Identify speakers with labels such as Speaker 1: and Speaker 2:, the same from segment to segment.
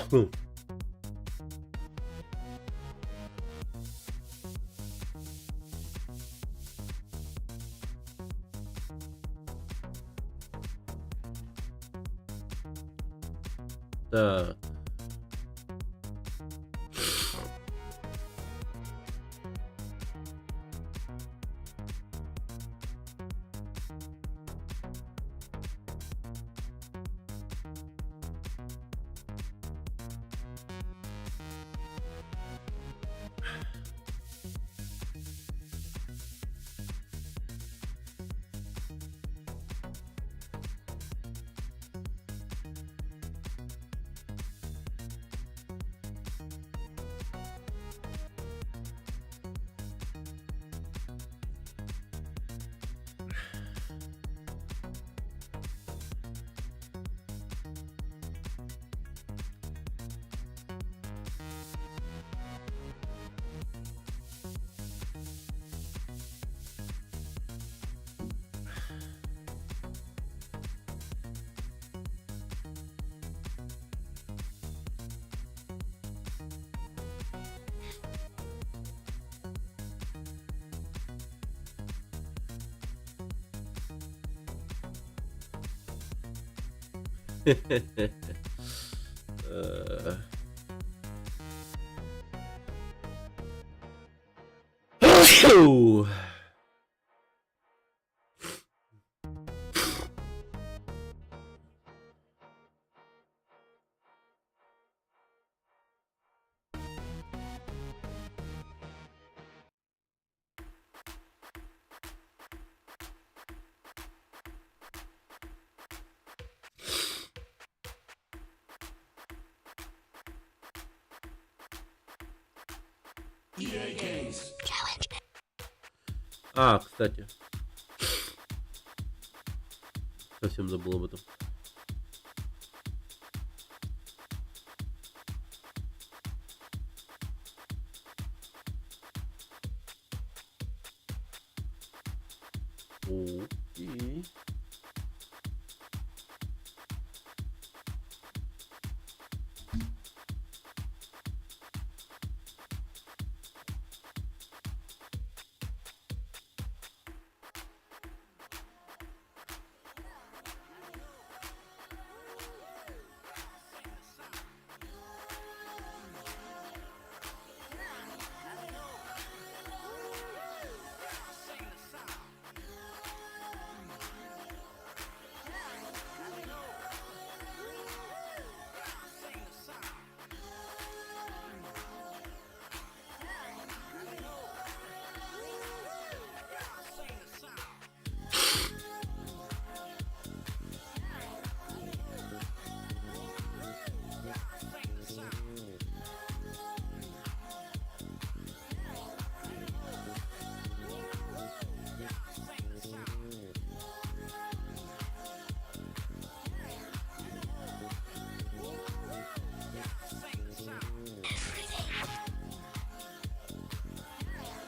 Speaker 1: Так. Е. Фу. А, кстати. Совсем забыл об этом. Окей.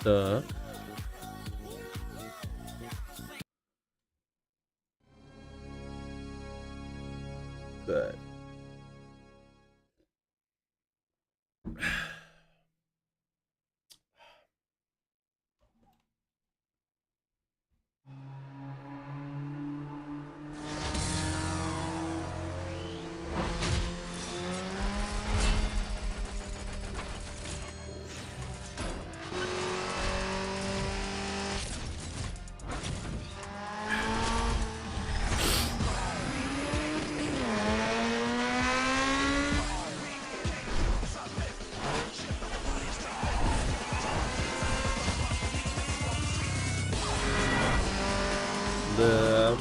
Speaker 1: Так. Так. Да.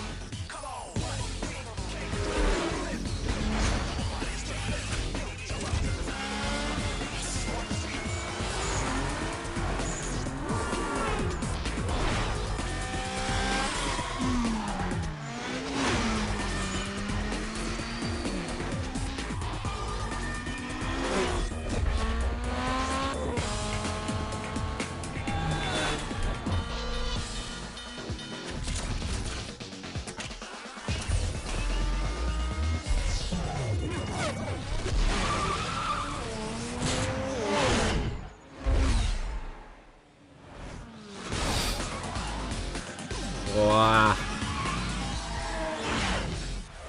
Speaker 1: О!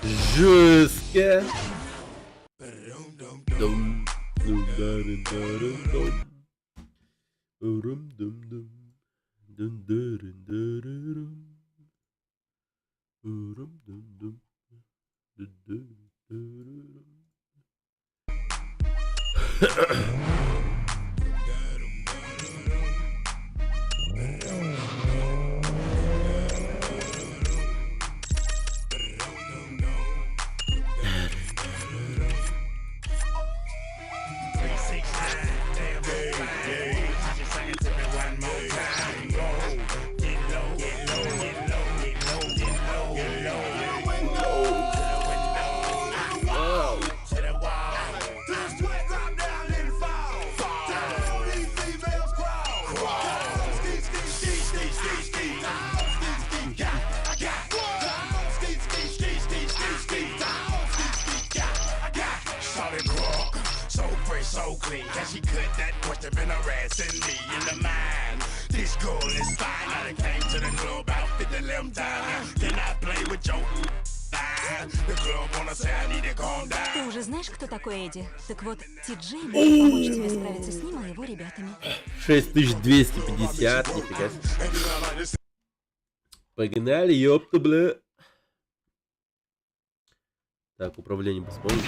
Speaker 1: Жестко. Дум, дум, дарын, дарын, дум. Урум, дум, дум. Дун, дарын, дарарум. Урум, дум, дум. Дун, дарын, дарарум.
Speaker 2: So clean, can she cut that question been harassing me in the mind? This girl is fine. I done came to the club out 50 times. Can I play with your line? The club wanna say I need to calm down.
Speaker 3: Ты уже знаешь, кто такой Эдди? Так вот, Ти-Джей может помочь тебе справиться с ним и его ребятами.
Speaker 1: 6250, нифига себе. Погнали, ёпта, бля. Так, управление посмотрим.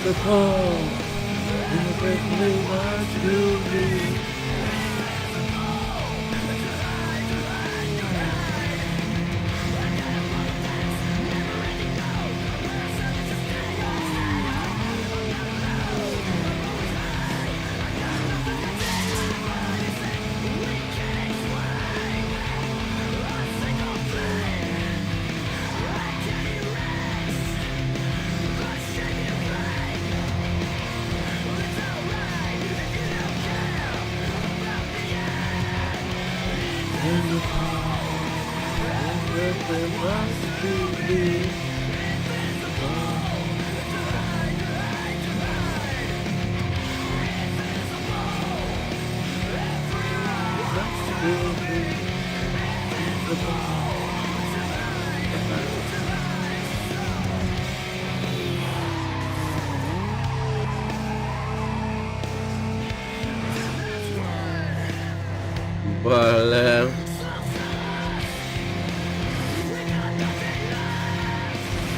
Speaker 1: The call, Бля.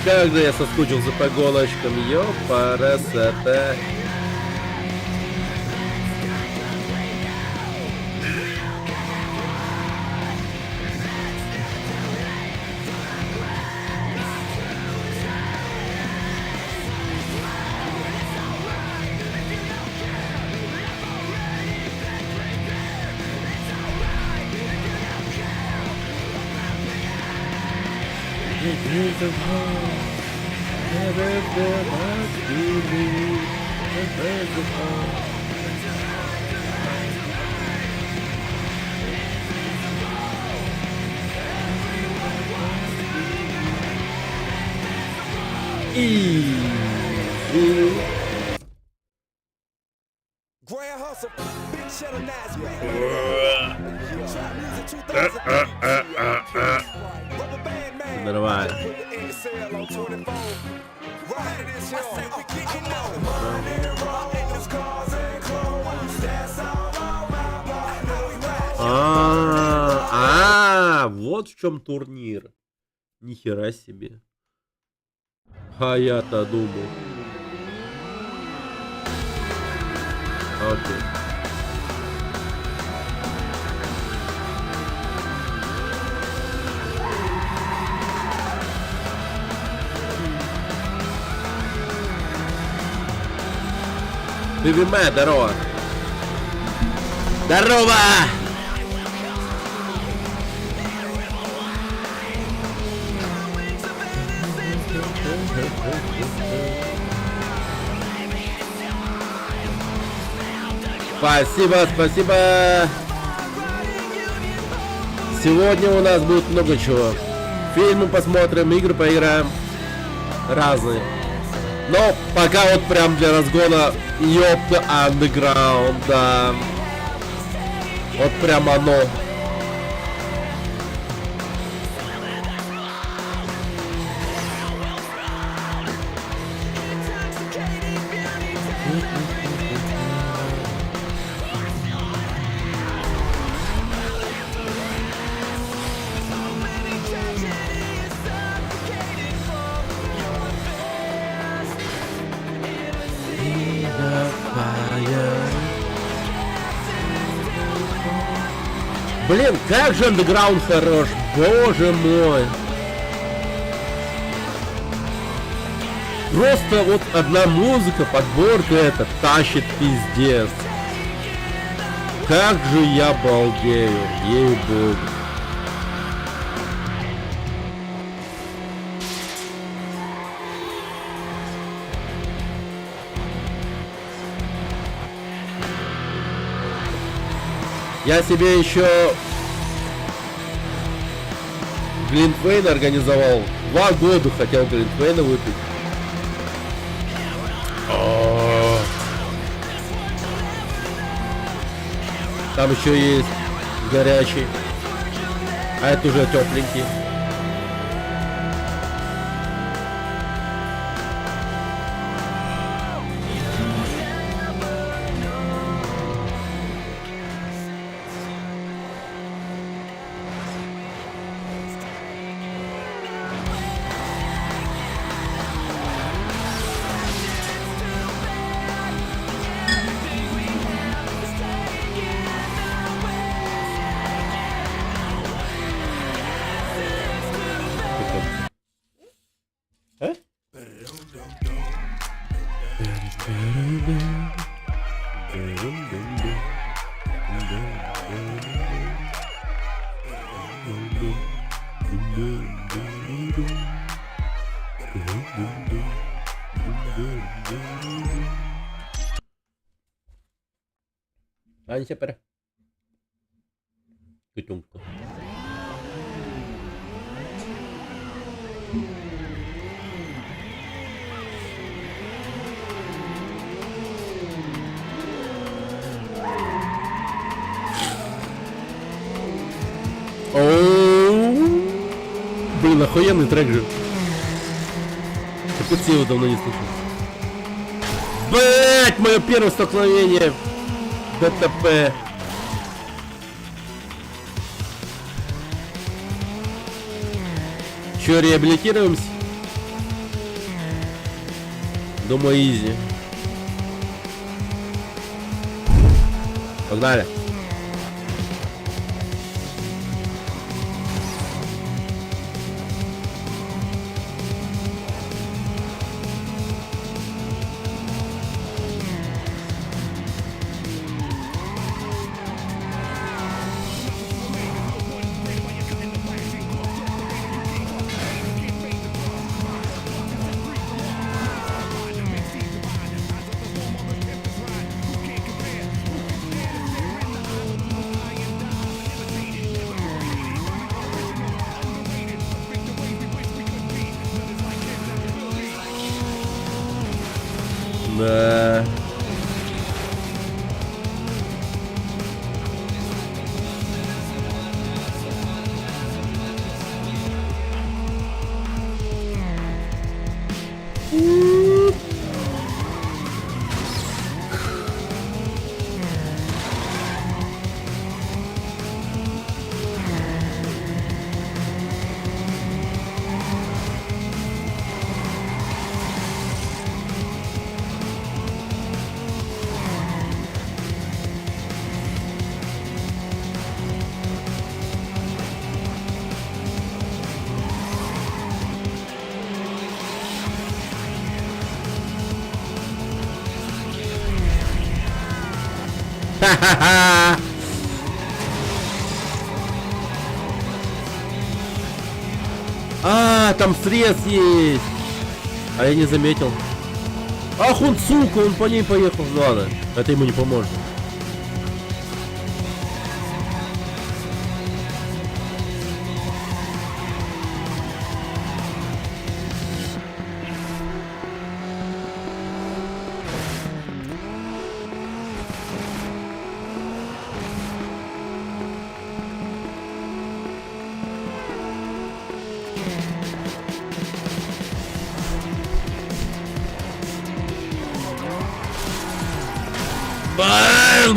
Speaker 1: Как же я соскучился по голочкам, ёпарасота.
Speaker 4: Grand Hustle, Big Cheddar Nas, Trap Music 2000. Rubber Band Man,
Speaker 1: Нормально.
Speaker 4: put the NSL on 24. Right, it is here. I say we getting on. Money and roll, it's cars and clothes. That's all around, boy. I know we ride.
Speaker 1: Вот в чем турнир. Нихера себе. А я-то думал. Окей. ПВМ, здорово. Здорово! Спасибо, спасибо. Сегодня у нас будет много чего. Фильмы посмотрим, игры поиграем. Разные. Но пока вот прям для разгона ёпта Underground, да. Вот прям оно. Блин, как же Underground хорош, боже мой. Просто вот одна музыка, подборка эта тащит пиздец. Как же я балдею, ей-богу. Я себе еще Глинтвейн организовал. 2 года хотел Глинтвейна выпить. Там еще есть горячий. А это уже тепленький. Anh siapa dah? Kucungku. Блин, охуенный трек же. Такой его давно не слышал. Блять, мое первое столкновение. ДТП. Че, реабилитируемся? Думаю, изи. Погнали. Да. Ха-ха-ха! А, там срез есть! А я не заметил. Ах, он, сука, он по ней поехал. Ну ладно, это ему не поможет.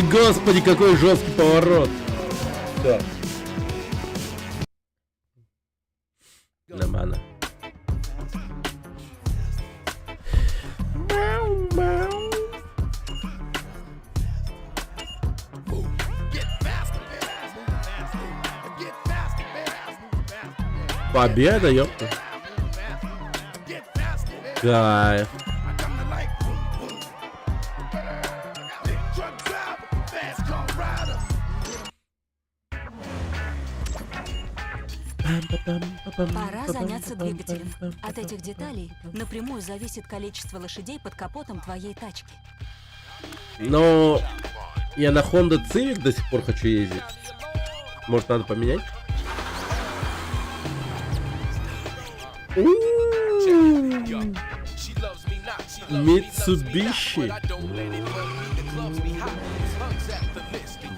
Speaker 1: Господи, какой жесткий поворот. Все. Нормально. Победа, ёпта. Кайф.
Speaker 3: Пора заняться двигателем. От этих деталей напрямую зависит количество лошадей под капотом твоей тачки.
Speaker 1: Но я на Honda Civic до сих пор хочу ездить. Может, надо поменять? Mitsubishi.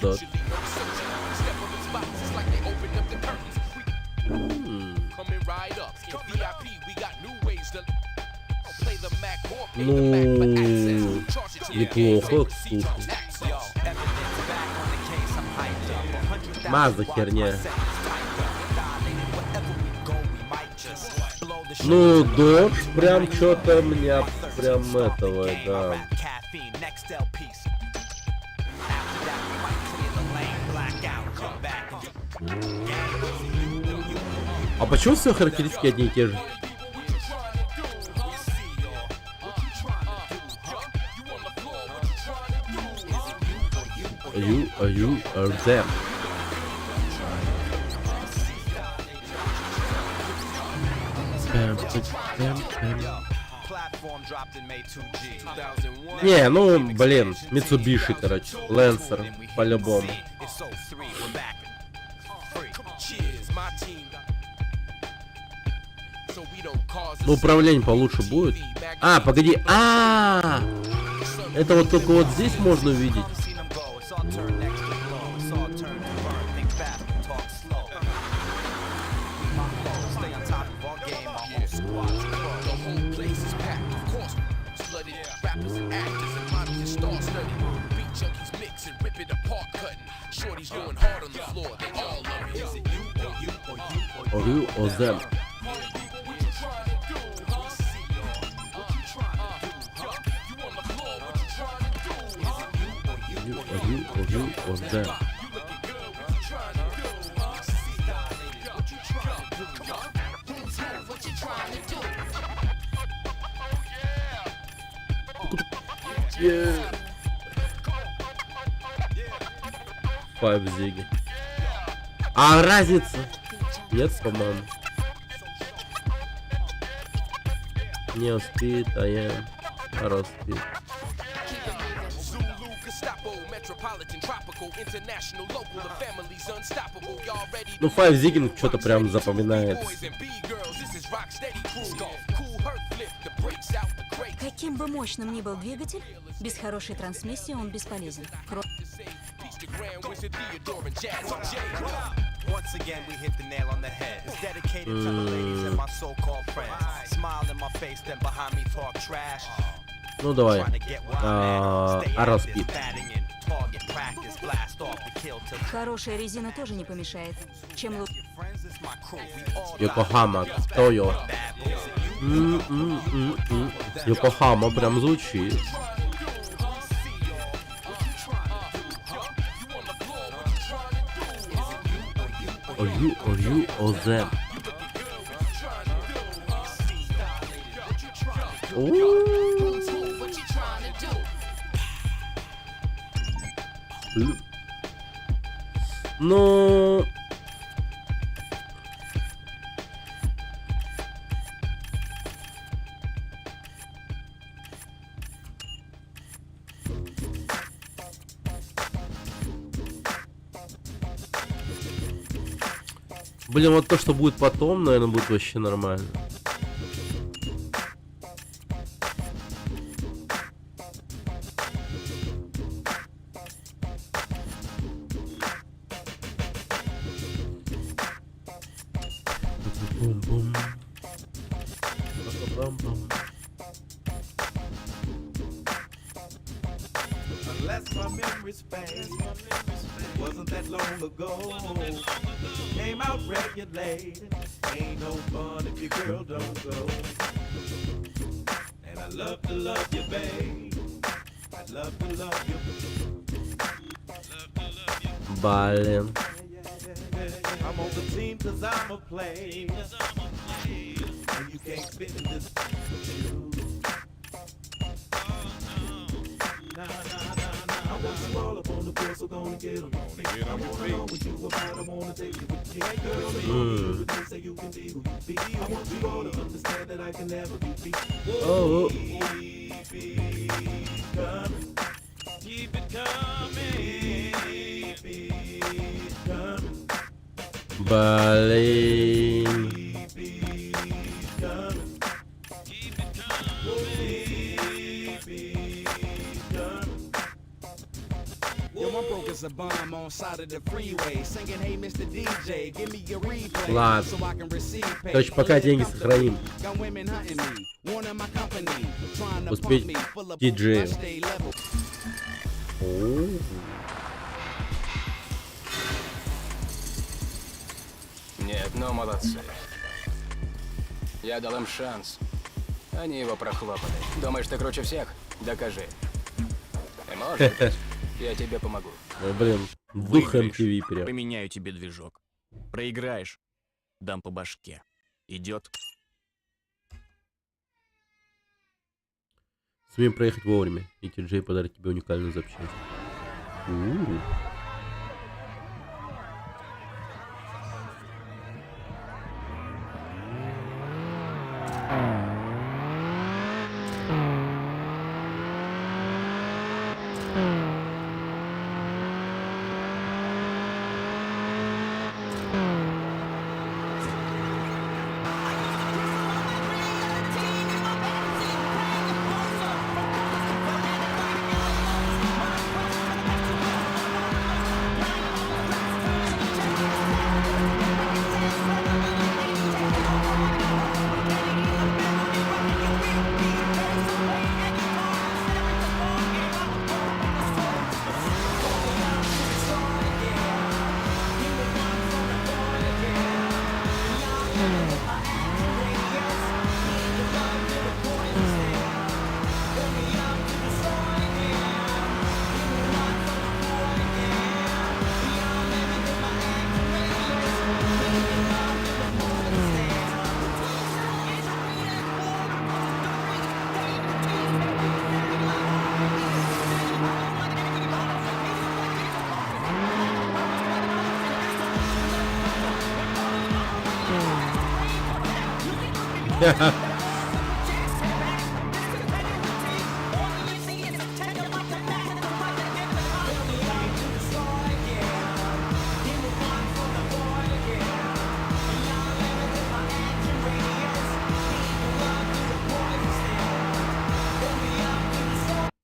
Speaker 1: Да. Ну, неплохо, слушай. Мазда херня. Ну, Dodge прям что-то меня прям этого, да. А почему все характеристики одни и те же? You are them. Не, ну, блин, Mitsubishi, короче, Lancer, по-любому. Ну, управление получше будет. А, погоди, это вот только вот здесь можно увидеть. Or you or them. You or them. Yeah. Five Ziggy. А разница? Нет, по-моему. Не успеет, а я распит. Ну, Five Zigging что-то прям запоминается.
Speaker 3: Каким бы мощным ни был двигатель, без хорошей трансмиссии он бесполезен.
Speaker 5: Once again, we hit the nail on the head. It's dedicated to the ladies and my so-called friends. Smile in my face, then behind me talk trash.
Speaker 1: Ну давай. Распит.
Speaker 3: Хорошая резина тоже не помешает. Чем лучше.
Speaker 1: Йокохама, Тойо. Йокохама прям звучит. Or you or them. Ну... Блин, вот то, что будет потом, наверное, будет вообще нормально. Бум-бум. Бам-бам-бам.
Speaker 4: Unless my memory's fade, wasn't that long ago. Came out regulated, ain't no fun if your girl don't go. And I love you, babe. I love you.
Speaker 1: Блин.
Speaker 4: I'm on the team 'cause I'm a player. And you can't fit in this shoe. Nah. I want you all up on the floor, so gonna get 'em. I wanna know what you about, I wanna take you with me. Girl, you say you can be who you be. I want you all to understand that I can never be beat.
Speaker 1: Oh.
Speaker 4: Keep it coming. Keep it coming. Keep it coming.
Speaker 1: Блин.
Speaker 4: Keep it coming. Keep it coming. Keep it coming.
Speaker 5: Yo, I'm broke as a bomb on side of the freeway, singing, hey, Mr. DJ, give me your replay,
Speaker 1: Ладно.
Speaker 5: so I can receive pay.
Speaker 1: Короче, пока деньги сохраним.
Speaker 5: Got women hunting me, one in my company, trying to
Speaker 1: Успеть
Speaker 5: pump me, full of
Speaker 1: диджею.
Speaker 5: I stay level.
Speaker 6: Нет, ну молодцы. Я дал им шанс. Они его прохлопали. Думаешь, ты круче всех? Докажи. И может быть, я тебе помогу.
Speaker 1: Ой, блин, дух MTV прям.
Speaker 7: Поменяю тебе движок. Проиграешь, дам по башке. Идет.
Speaker 1: Сумеем проехать вовремя, и Ти-Джей подарит тебе уникальную запчасть.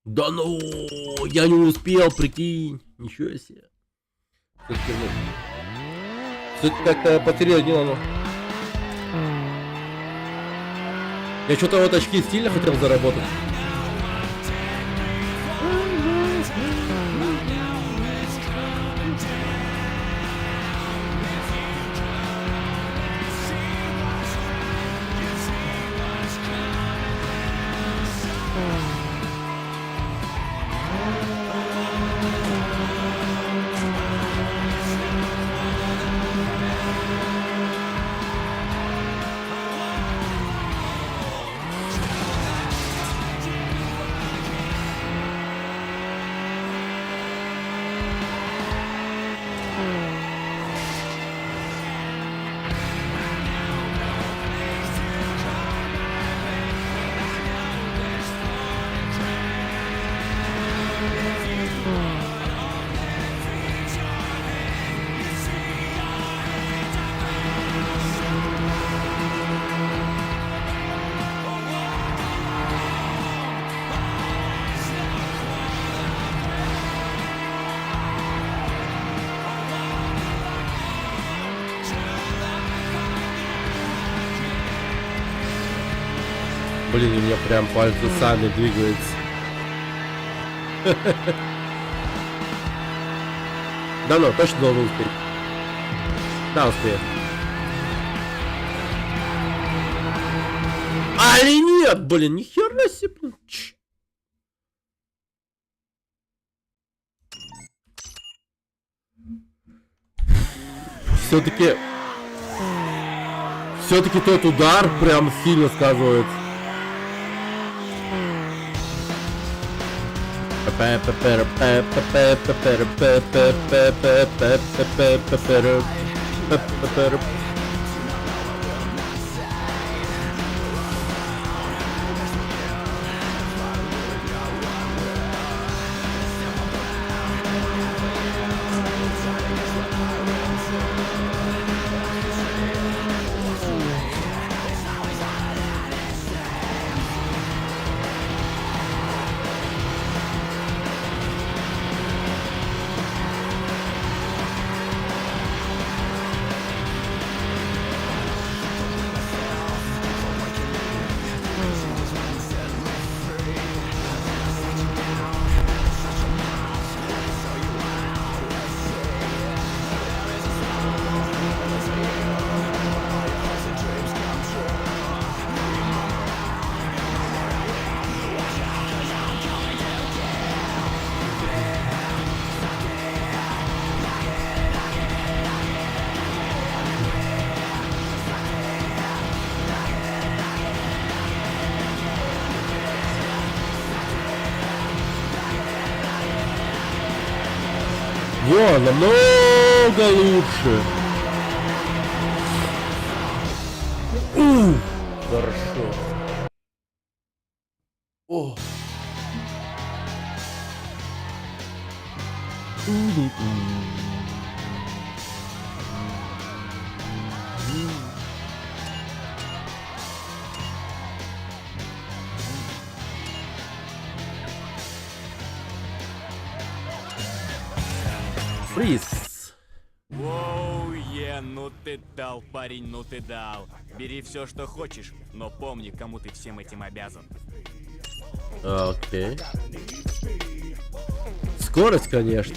Speaker 1: Да ну, я не успел, прикинь. Ничего себе. Что-то как-то посерьезнее оно. Я что-то вот очки стиля хотел заработать. Блин, у меня прям пальцы сами двигаются. Да ну, точно должен успеть. Да, успею. Али нет, блин, нихера себе. Все-таки тот удар прям сильно сказывается. Во, намного лучше. Хорошо. О. Фриз.
Speaker 7: Воу, ну ты дал, парень, ну ты дал. Бери все, что хочешь, но помни, кому ты всем этим обязан.
Speaker 1: Окей. Скорость, конечно.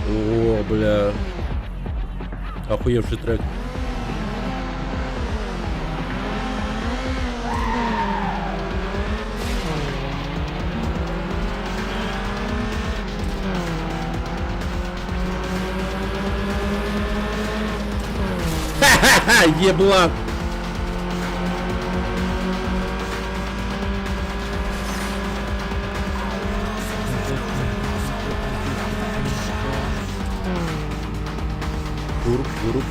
Speaker 1: О, бля. Охуевший трек. Ха-ха-ха, еблан. Груп.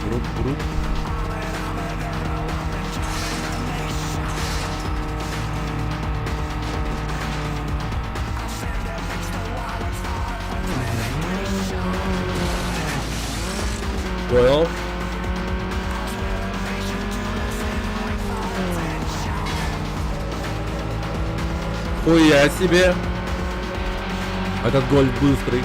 Speaker 1: Понял. Хуя себе. Этот гольф быстрый.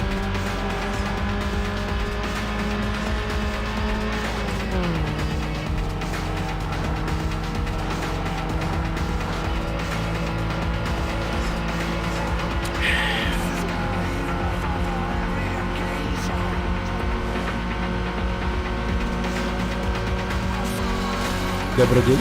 Speaker 1: Добрый день.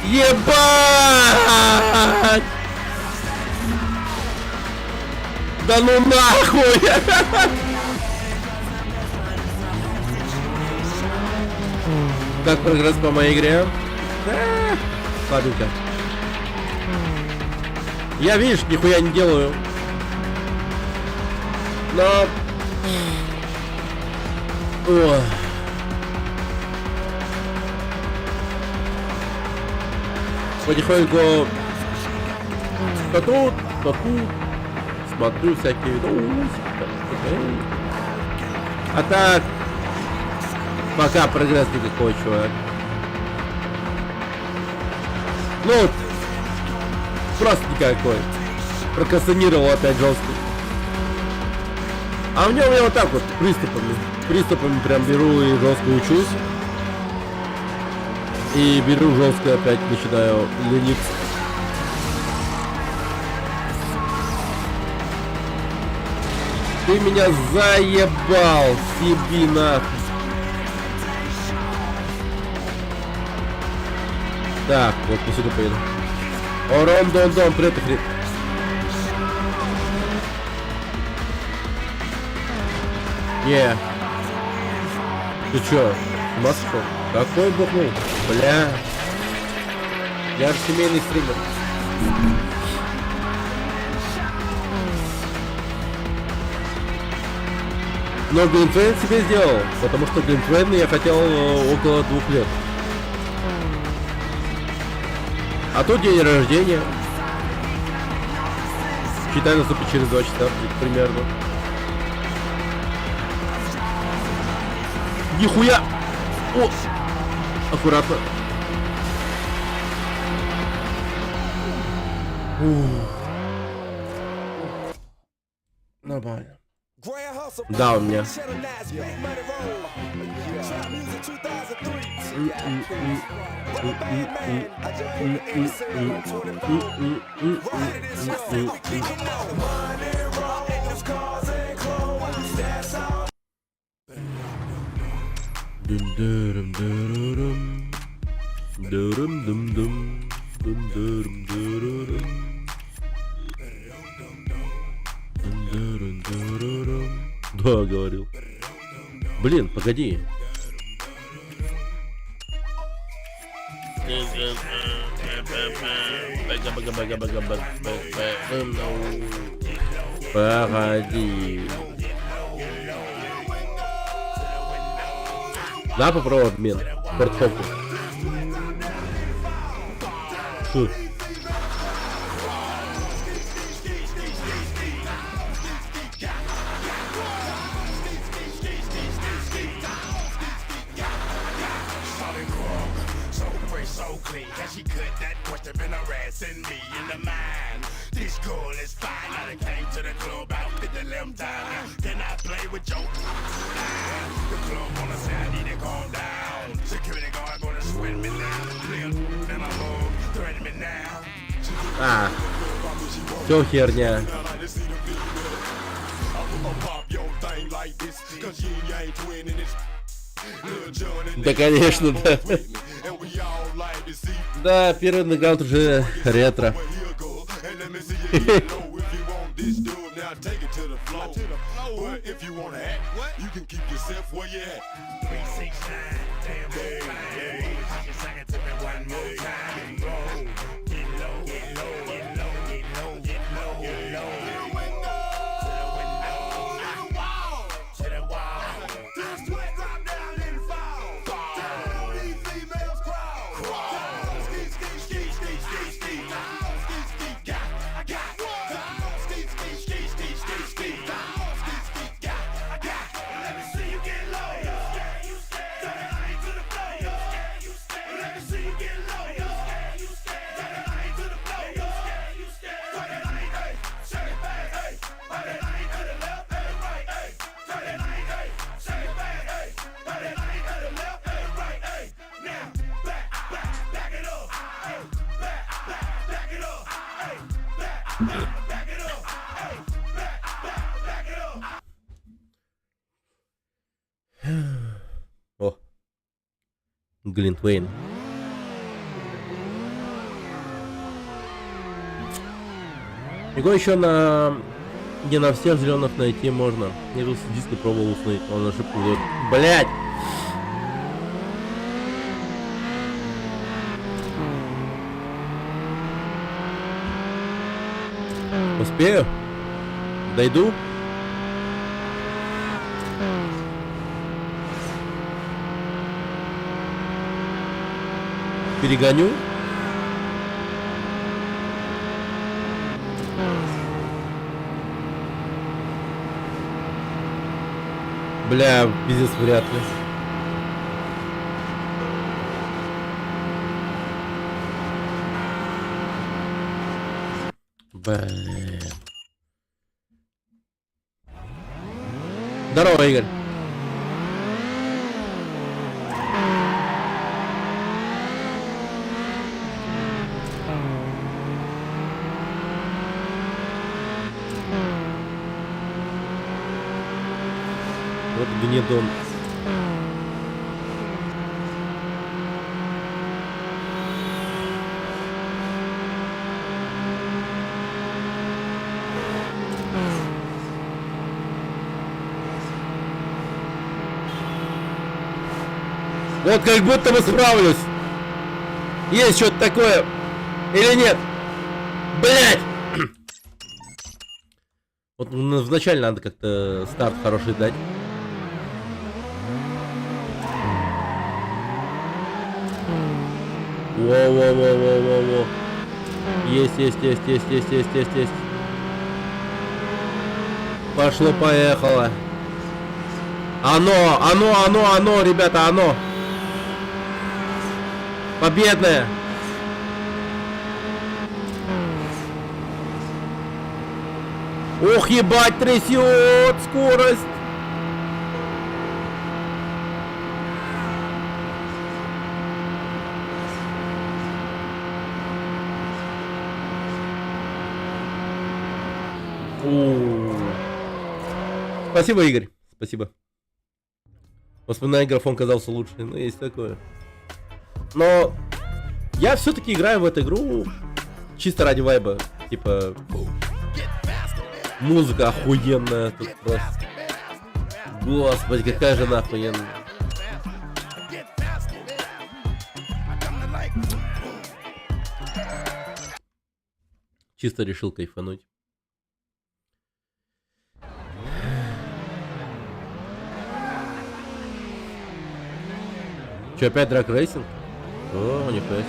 Speaker 1: Ебать! Да ну нахуй! Как прогресс по моей игре? Слабенько. Я, видишь, нихуя не делаю. Но... Ой. Потихоньку то тут, смотрю всякие видосы. А так, пока прогресс никакой, чувак. Ну, просто никакой. Прокрастинировал опять жестко. А у меня вот так вот, приступами прям беру и жестко учусь. И беру жестко опять, начинаю лениться. Ты меня заебал, съеби нахуй. Так, вот по сюда поеду. Орон-дон-дон, привет, Хрит. Не. Ты чё, Москва? Какой бухнул? Бля. Я же семейный стример. Но Глинтвейн себе сделал, потому что Глинтвейн я хотел около 2 лет. А тут день рождения. Считай, наступит через 2 часа примерно. Нихуя! О! Аккуратно. Нормально. Да, у меня. Да, говорил. Блин, погоди. Погоди. Да, попробуй обмен. Портфоку.
Speaker 2: clean. Can she cut that question been harassing me in the mind? This girl is fine. I done came to the club out at the limb time. Can I play with your The club wanna say I need to calm down. Security guard gonna sweat me now. Clear and I love threaten me now.
Speaker 1: А, все херня. Да, конечно, да. Да, первый андеграунд уже ретро. О, Глинтвейн. Его еще не на всех зеленых найти можно. Я тут с диска пробовал уснуть, он ошибку делает. Блять! Успею? Дойду? Перегоню? Бля, пиздец, вряд ли. Блин. Здорово, Игорь. Вот гнедон. Вот как будто бы справлюсь. Есть что-то такое. Или нет? Блять! Вот вначале надо как-то старт хороший дать. Во-во-во-во-во-во. Есть. Пошло-поехало. Оно, ребята, оно. Победное. Ох, ебать, трясет скорость. Спасибо, Игорь. Спасибо. Воспоминания графон казался лучше. Ну, есть такое. Но я все-таки играю в эту игру чисто ради вайба. Типа, музыка охуенная тут просто. Господи, какая же она охуенная. Чисто решил кайфануть. Че, опять драг-рейсинг? О, нихуя себе.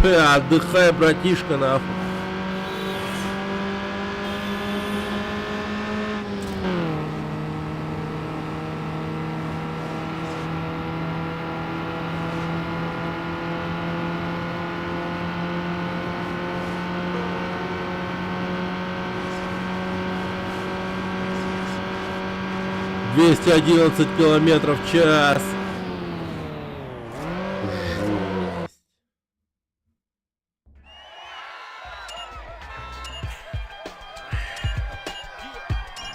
Speaker 1: Отдыхай, братишка, нахуй. Двести 11 километров в час. Жесть.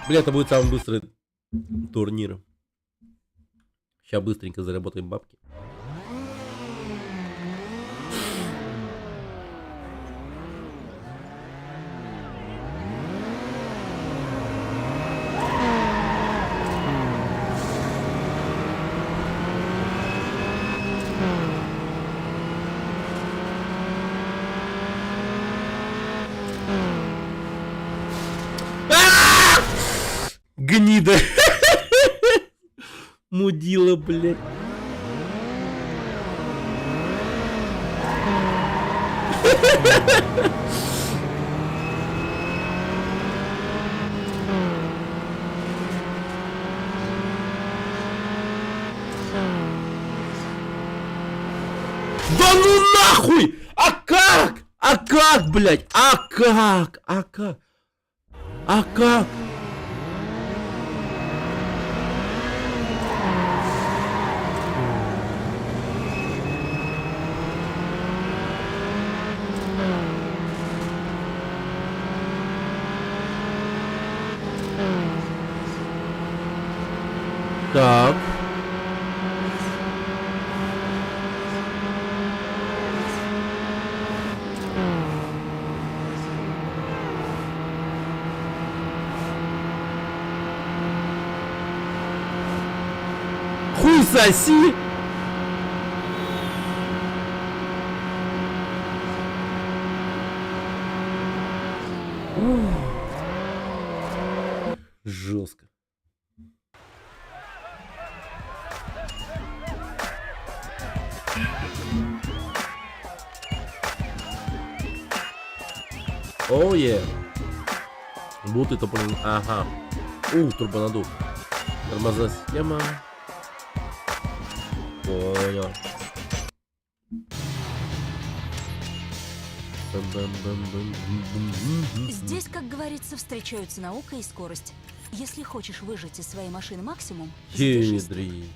Speaker 1: Бля, это будет самый быстрый турнир. Сейчас быстренько заработаем бабки. Гнида. Мудила, блядь. Да ну нахуй! А как? А как, блядь? А как? А как? А как? Так. Хуй соси! Жестко. Оу, е. Будут это, блин, ага. Турбонадув. Тормозная система. Понял.
Speaker 3: Здесь, как говорится, встречаются наука и скорость. Если хочешь выжать из своей машины максимум, задержись.
Speaker 1: Хидрый.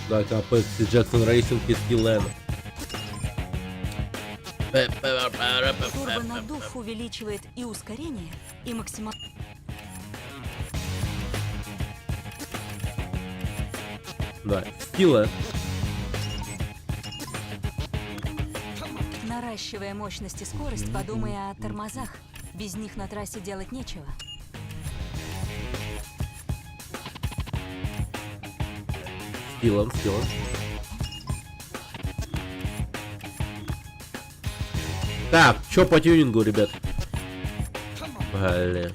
Speaker 1: Так, Apex и Jackson Racing и Skillland.
Speaker 3: Турбонадув увеличивает и ускорение, и максимально.
Speaker 1: Да, Skillland.
Speaker 3: Наращивая мощность и скорость, подумай о тормозах. Без них на трассе делать нечего.
Speaker 1: Skillland. Так, чё по тюнингу, ребят? Бля.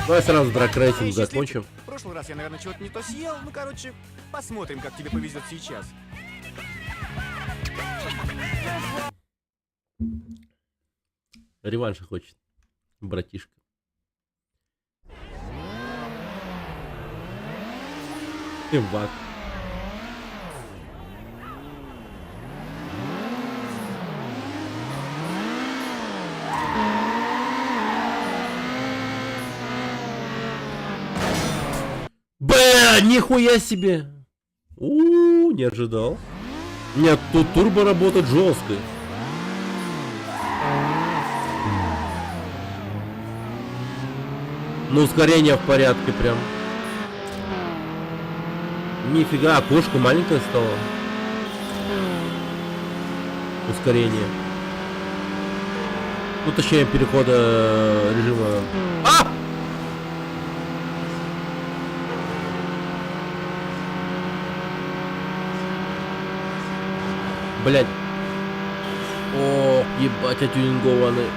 Speaker 1: Давай сразу драг-рейтинг закончим.
Speaker 7: В прошлый раз я, наверное, чего-то не то съел. Ну, короче, посмотрим, как тебе повезет сейчас.
Speaker 1: Реванша хочет, братишка. Имбак. Бля, нихуя себе! Не ожидал. Нет, тут турбо работает жестко. Ну, ускорение в порядке прям. Нифига, окошко маленькое стало. Ускорение. Ну, точнее, перехода режима. А! Блять. О, ебать, отюнингованный.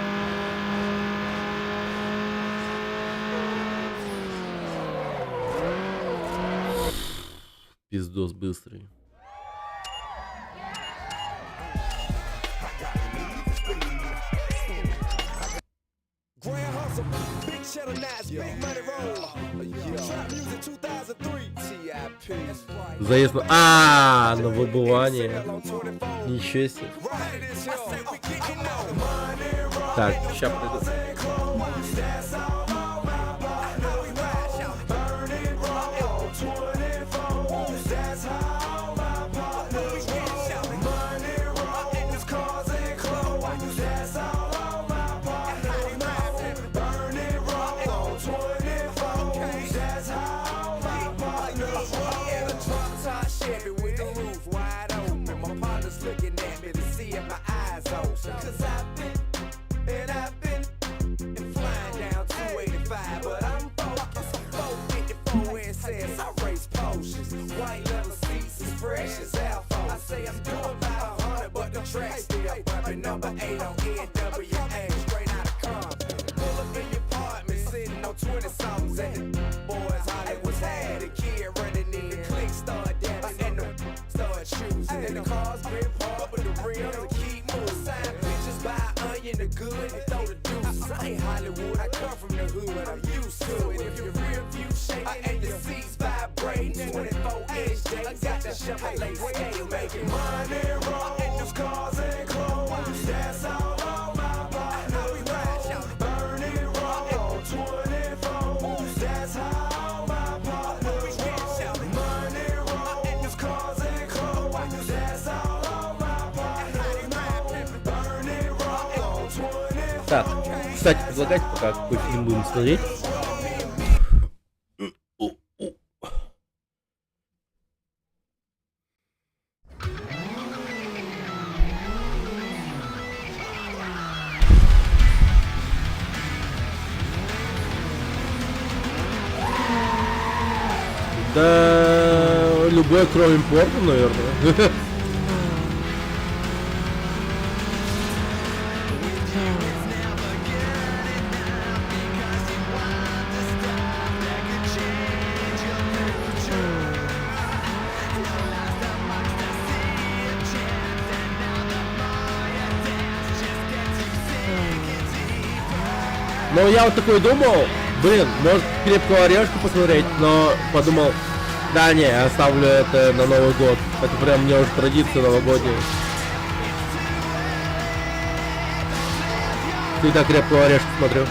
Speaker 1: Пиздос быстрый.
Speaker 8: Grand hustle, big cheddar knives, big money roll. Trap music 2003. TIP.
Speaker 1: Заезд на... на выбывание. Ничего себе. Так, сейчас приду.
Speaker 8: Track still bumping number 8 on NWA, straight out of Compton. Pull up in your apartment, sitting on 20 songs, and the boys Hollywood had a kid running in. The clique started dancing, and the started choosing. And the cars grip hard, but the rims will keep moving. Sign pictures, buy onion, the good, and throw the deuces. I ain't Hollywood, I come from the hood, I'm used to it. If your rear view shaking and your seats vibrating, 24-inch days, got that Chevrolet scale making money roll. Cars and clothes, that's all on my body. Now we ride, burn it raw, 24s, that's how my partners roll. Money rolls, cars and clothes, that's all on my body. Burn it raw, 24s.
Speaker 1: Так, кстати, предлагайте, пока какой фильм будем смотреть. Да, любой, кроме порта, наверное. Но я вот такой думал, блин, может крепкого орешка посмотреть, но подумал, да не, я оставлю это на Новый год. Это прям мне уже традиция новогодняя. Всегда крепкого орешка смотрю.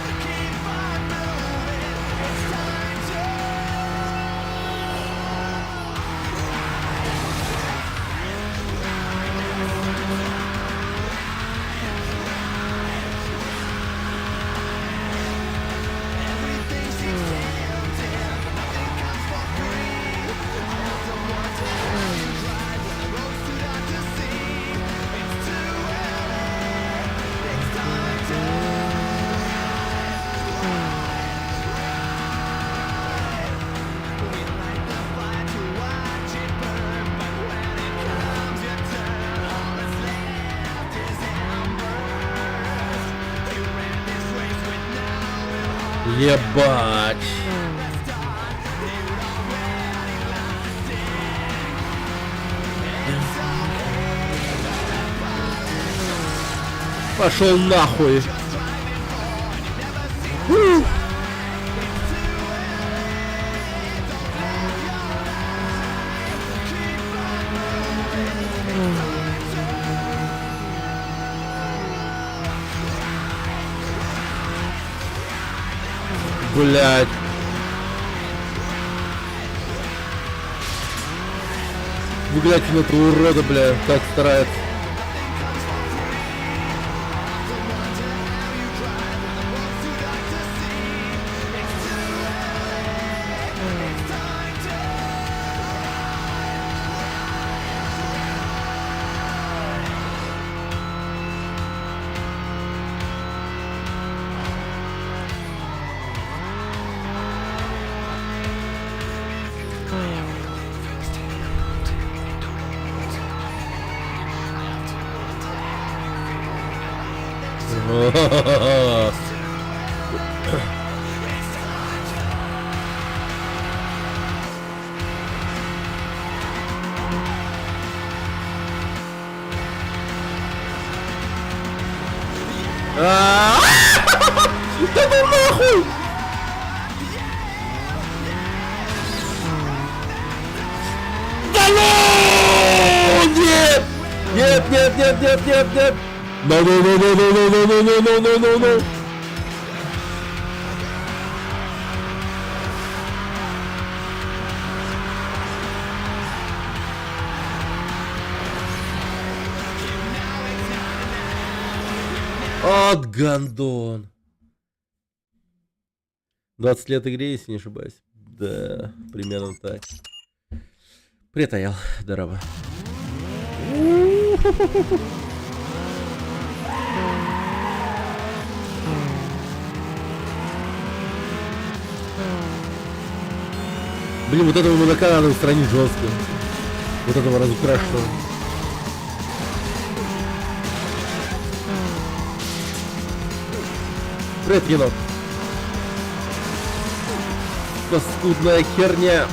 Speaker 1: Ебать. Пошел нахуй. Фу. Блять. Вы гляньте на этого урода, бля, как старается. Да ну нахуй! Да ну! Нет! Нет, нет, нет, нет, нет, нет! No, no, no, no, no, no, no, no, no, no, no, no. От гандон. 20 лет игре, если не ошибаюсь. Да, примерно так. Привет, Аял. Здорово. Блин, вот этого мудака надо устранить жестко. Вот этого разукрашенного. Привет, енот. Паскудная херня.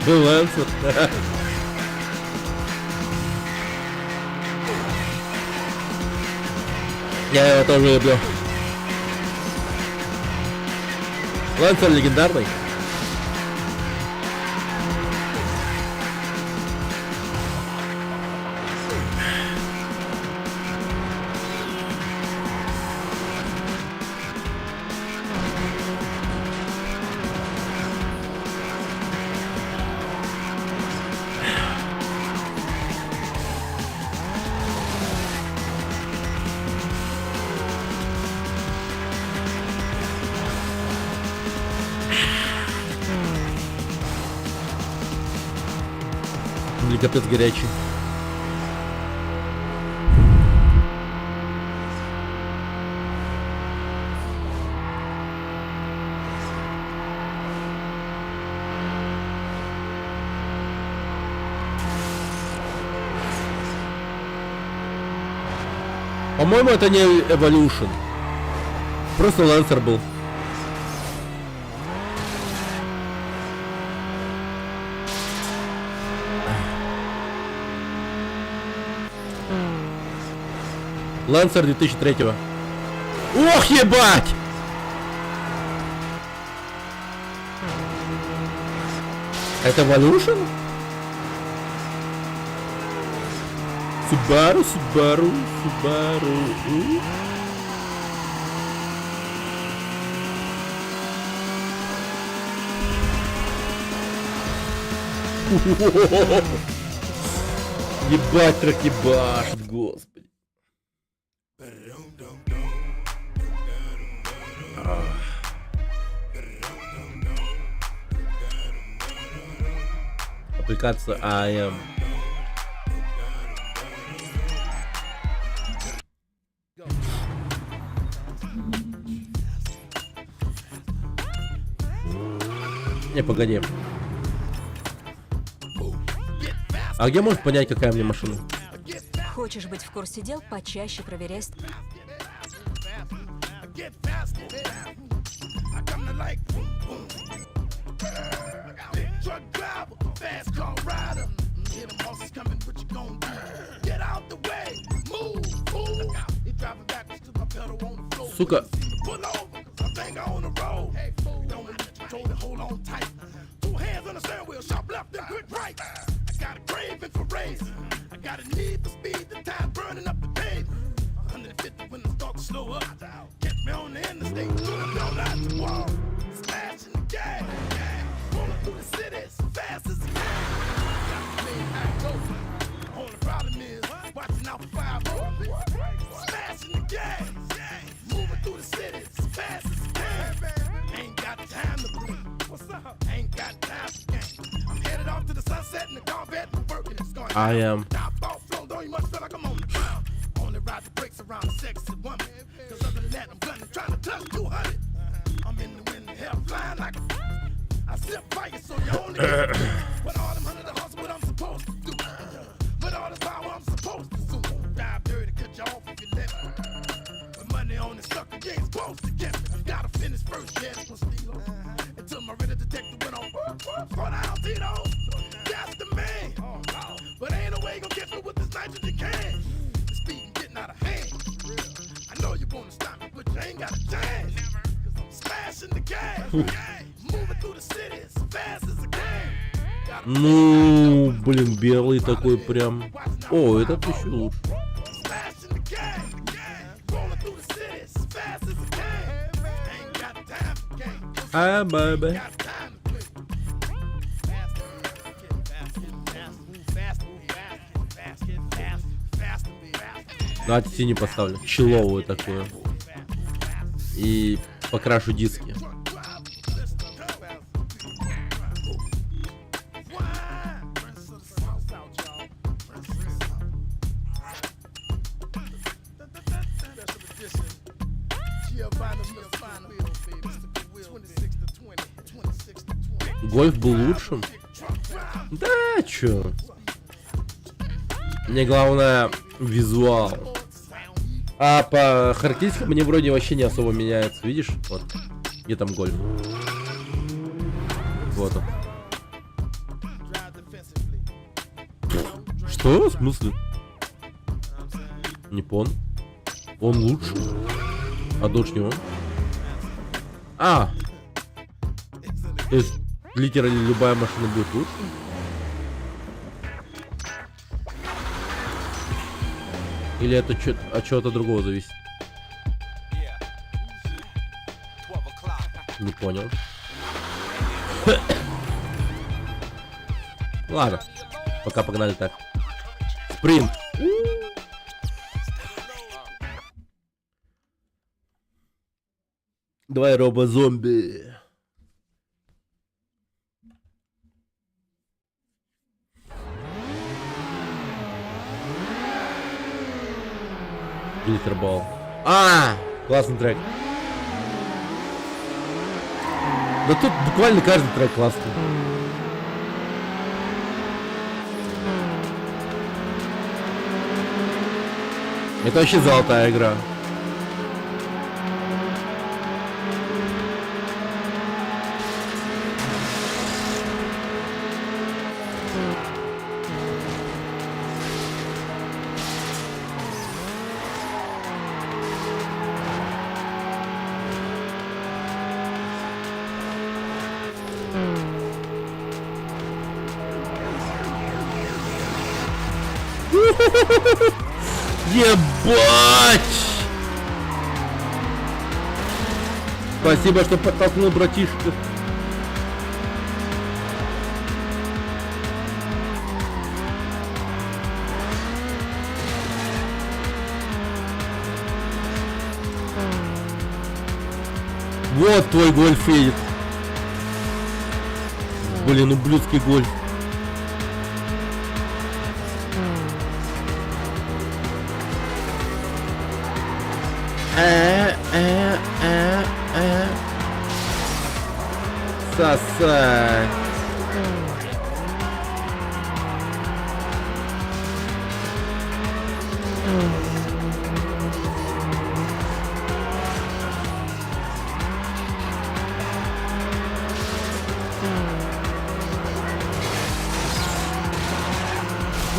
Speaker 1: Был Лэнсер. Я его тоже люблю. Лэнсер легендарный. Или капец горячий. По-моему, это не Evolution. Просто Лансер был. Лансер 2003-го. Ох, ебать! Это Evolution? Subaru, Subaru, Subaru. Ебать, трек ебашит, господи. Аппликация AM. Не, погоди. А где можешь понять, какая мне машина?
Speaker 3: Хочешь быть в курсе дел, почаще проверяй.
Speaker 2: Get faster. I come to like boom, boom. Truck driver, fast car
Speaker 1: Сука.
Speaker 2: Pull over, 'cause I think I on the road. Hey, fool, don't let you control it, hold on tight. 2 hands on the steering wheel, sharp left and good right. I got a craving for racing. I got a need for speed, the time burning up the pavement. 150 when the start to slow up. Catch me on the interstate, pulling down out the wall. Smashing the gas, rolling through the city as fast as I can. Got the main high go. Only problem is watching out for 5 smashing the gas, moving through the city as fast as I can. Ain't got time to breathe. What's up? Ain't got time for games. I'm headed off to the sunset in the Corvette and working. It's going.
Speaker 1: I am.
Speaker 2: Top off flow, don't you much feel like I'm on the ground. Only ride the brakes around a sexy woman. Cause other than that, I'm gunning, trying to touch 200. I'm in the wind, hell flying like a. I sip fire, so you only get but all them 100 hustle, what I'm supposed to do. But all this power, I'm supposed to do. Dive dirty, cut you off if you let me. With money on the sucker, you ain't supposed to get me. Gotta finish first, yes, for Stilo. Until my real detective went on. For down, Tito. That's the man. But ain't no way you gon' catch me with this nitrogen can. The speed getting out of hand. I know you wanna stop me, but you ain't got a chance. Cause I'm smashing the gas. Moving through the city as fast as I can.
Speaker 1: Ну, блин, белый такой прям. О, этот еще лучше.
Speaker 2: Smashing the gas. Rolling through the city as fast as I can. Ain't got time for games.
Speaker 1: А, бэбэ.
Speaker 2: Got time to play. Faster, faster.
Speaker 1: Давайте синий поставлю. Человую такую. И покрашу диски. Гольф был лучшим? Да, чё? Мне главное визуал. А по характеристикам мне вроде вообще не особо меняется. Видишь? Вот. Где там гольф? Вот он. Что? В смысле? Не понял. Он лучше. А дочь не он? А! То есть, литерально любая машина будет лучше? Или это от чего-то другого зависит? Не понял. Ладно. Пока погнали так. Спринт. Давай, робо-зомби. Глиттербол. А, классный трек. Да тут буквально каждый трек классный. Это вообще золотая игра. Ебать! Спасибо, что подтолкнул, братишка. Вот твой гольф едет. Блин, ублюдский гольф. Сосать.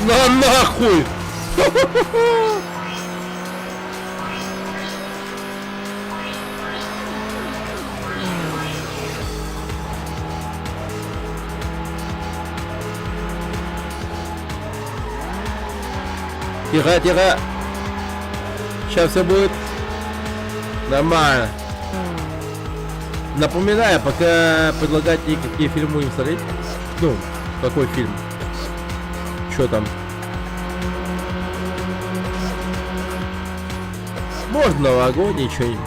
Speaker 1: На нахуй! Тихо, тихо. Сейчас все будет нормально. Напоминаю, пока предлагайте, какие фильмы будем смотреть. Ну, какой фильм? Что там? Можно новогодний что-нибудь.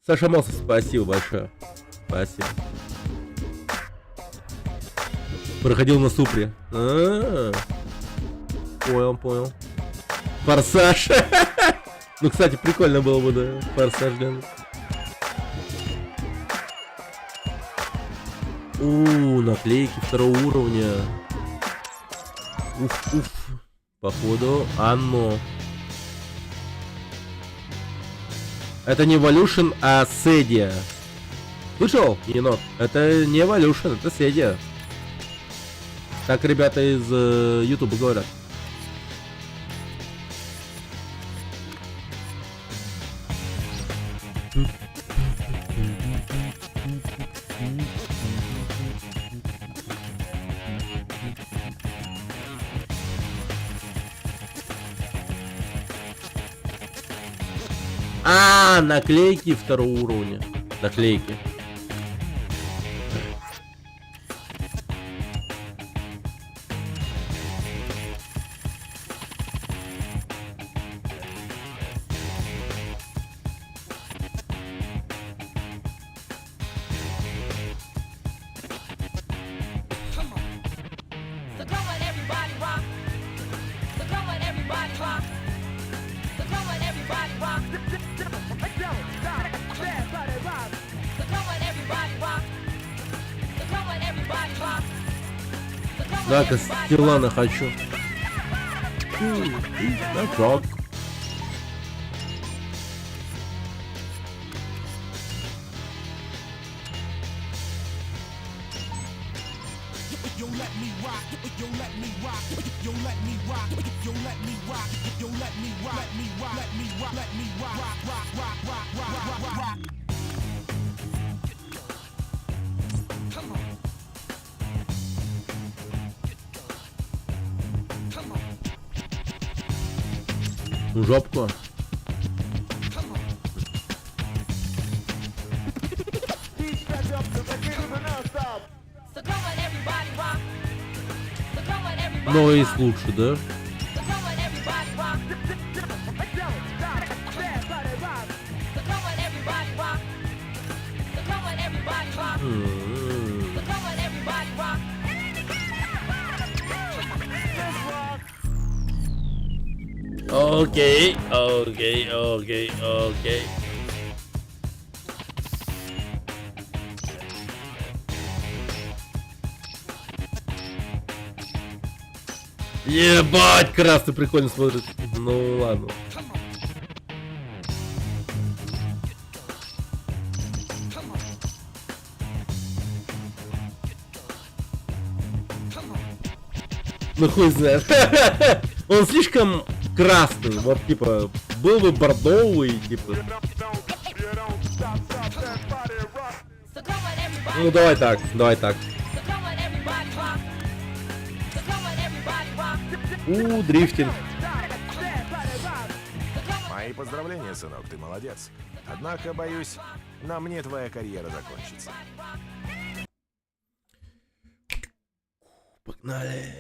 Speaker 1: Саша Мосов, спасибо большое. Спасибо. Проходил на Супре. Понял, понял. Форсаж. Ну, кстати, прикольно было бы, да. Форсаж, да. Наклейки второго уровня. Уф. Походу, оно. Это не Evolution, а Седия. Слышал, енот? Это не Evolution, это Седия. Так ребята из Ютуба говорят. Наклейки второго уровня. Наклейки. Так, Стилана хочу. Так. Жопку. Но и лучше, да? Окей. Ебать, красный прикольно смотрит. Ну ладно. Ну хуй знает. Он слишком красный, вот типа был бы бордовый, типа. Ну давай так. Дрифтинг.
Speaker 9: Мои поздравления, сынок, ты молодец. Однако, боюсь, на мне твоя карьера закончится.
Speaker 1: Погнали.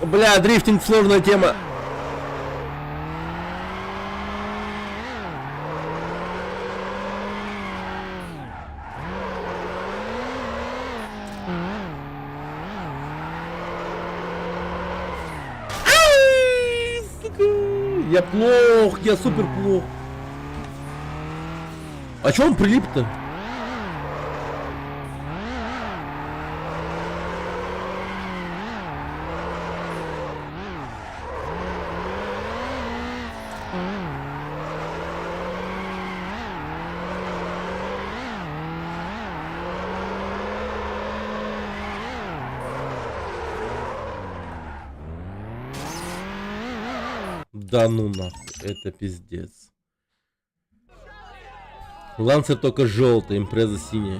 Speaker 1: Бля, дрифтинг сложная тема. Я плох, я супер плох. А чё он прилип-то? Да ну нахуй, это пиздец. Лансер только желтый, импреза синяя.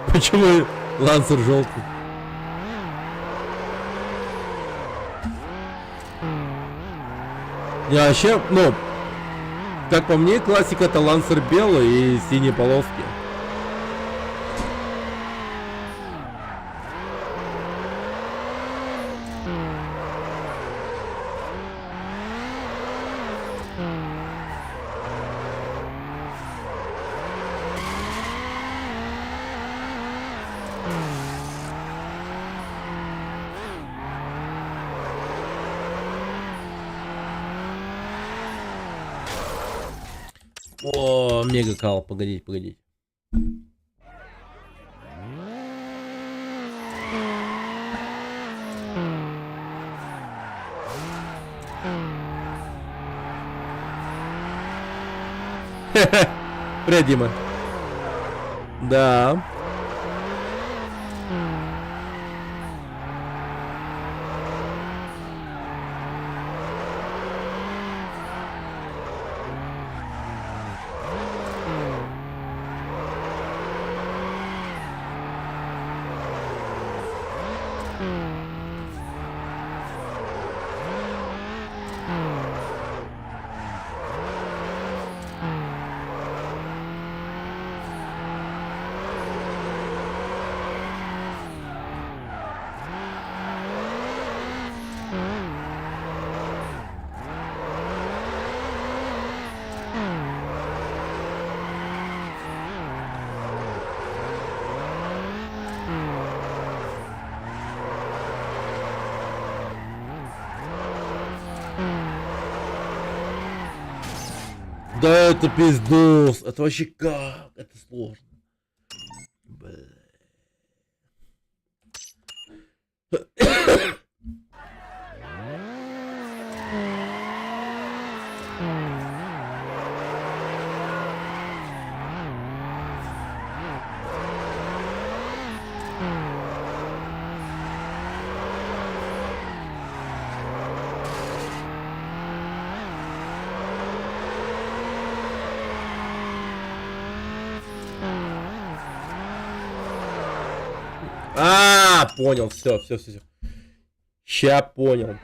Speaker 1: Почему Лансер желтый? Не, вообще, ну, как по мне, классика это Лансер белый и синие полоски. О, мега кал, погодите, погодите. Привет, Дима. Да. Да это пиздос, это вообще как? Это сложно. Бля. А, понял, все. Ща понял.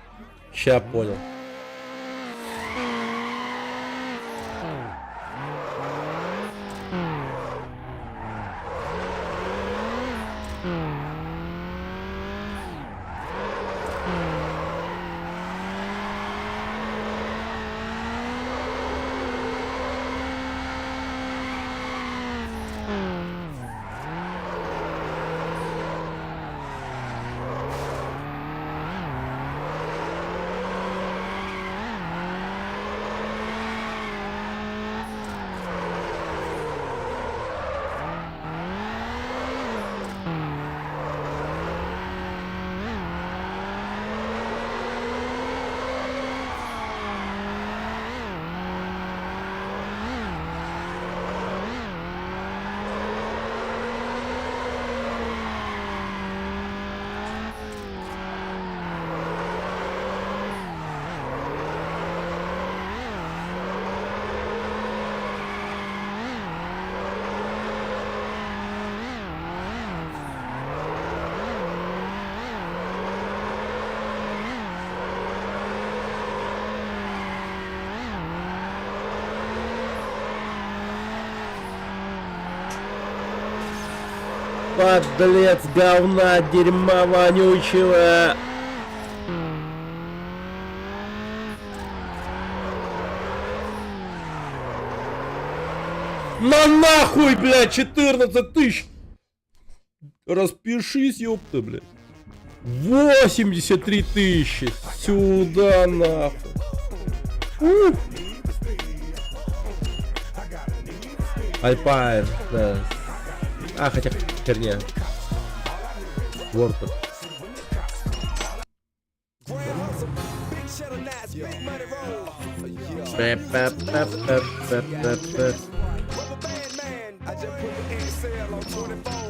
Speaker 1: Подлец говна, дерьма вонючего. На нахуй, блядь, 14 тысяч. Распишись, ёпта, блядь. 83 тысячи. Сюда, нахуй. Альпайн, да. А, хотя херня. Ворпот.
Speaker 8: I just put the NCL on 24.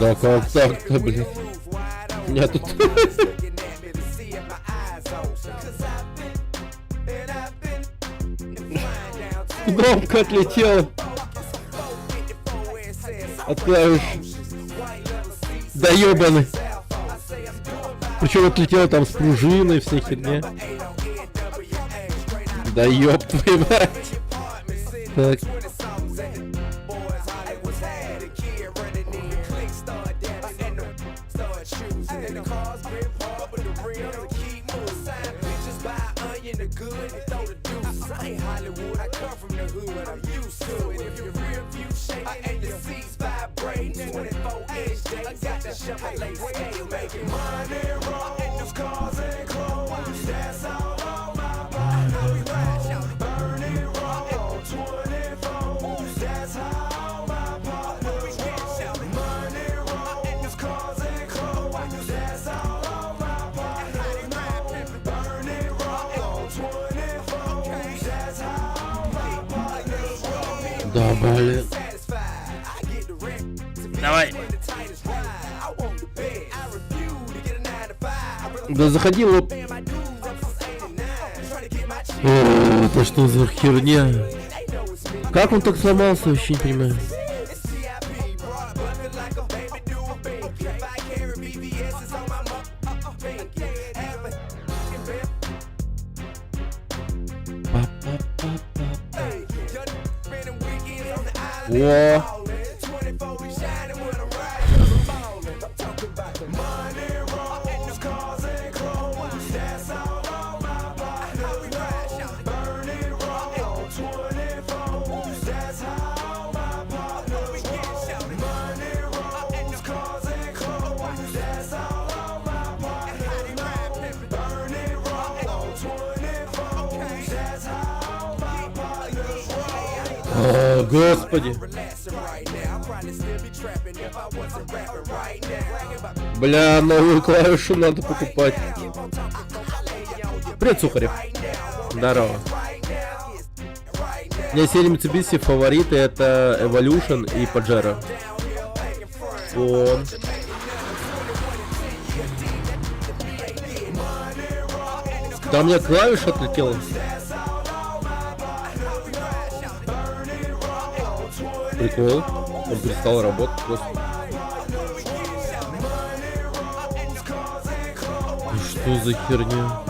Speaker 1: Да как так-то, блин? Я тут... Кнопка отлетела. От клавиш. Да ёбаный. Причем отлетела там с пружиной, вся херня. Да ёб твою мать. Так. Да, блин. Давай. Да заходи, лоб. О, это что за херня? Как он так сломался, вообще не понимаю. О. О, господи. Бля, новую клавишу надо покупать. Привет, Сухарев. Здорово. У меня серия Mitsubishi фавориты это Evolution и Pajero. О. Да у меня клавиша отлетела. Прикол. Он перестал работать просто. Что за херня?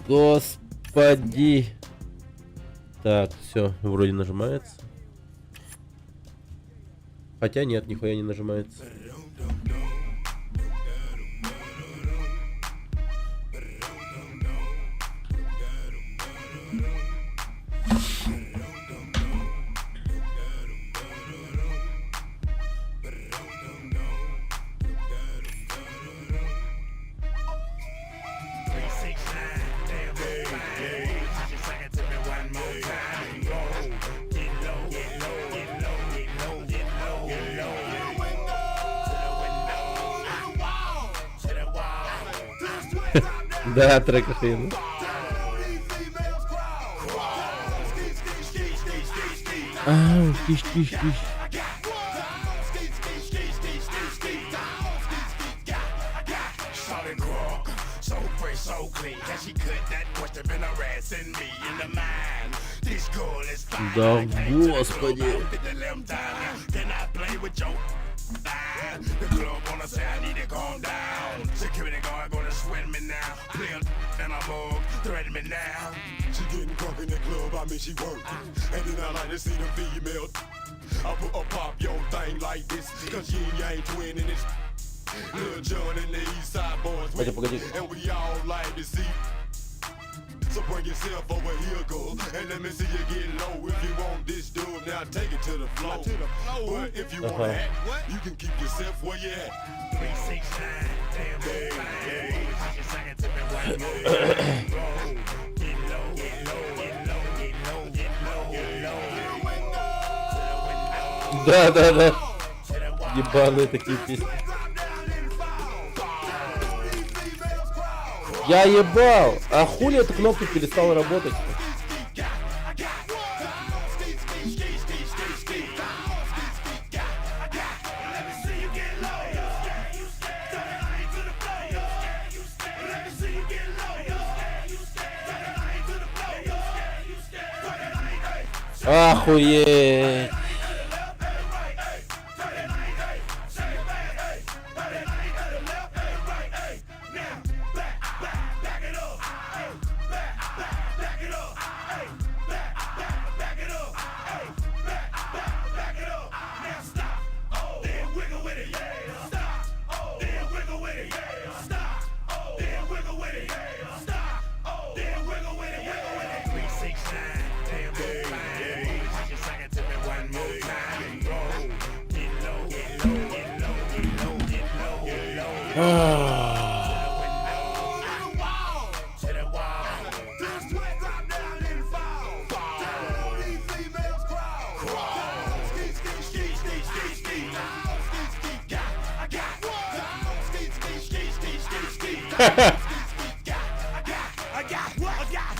Speaker 1: Господи. Так, все, вроде нажимается. Хотя нет, нихуя не нажимается. Да, трек охрененный. Ау, тиш.
Speaker 2: must have been harassing me in the mind. This girl is fine.
Speaker 1: Да,
Speaker 2: I came to the club,
Speaker 1: господи.
Speaker 2: outfit the limb down. Can I play with your fine? The club wanna say I need to calm down. Security guard gonna sweat me now. Play a and I'm mug, threaten me now.
Speaker 8: She getting drunk in the club, I mean she working. And then I like to see the female. I put a pop your thing like this, cause you ain't twinning this. Lil John and the East Side Boys with
Speaker 1: Погоди.
Speaker 8: me, and we all like to see. So bring yourself over here, girl, and let me see you get low. If you want this dude, now take it to the floor. But if you wanna act, you can keep yourself where you at.
Speaker 2: 369, damn, hey. You sing it to me one more time. Get low, get low, get low, get low, get low, get low.
Speaker 1: Да. Ебаные такие песни. Я ебал! А хули эта кнопка перестала работать? Охуеть!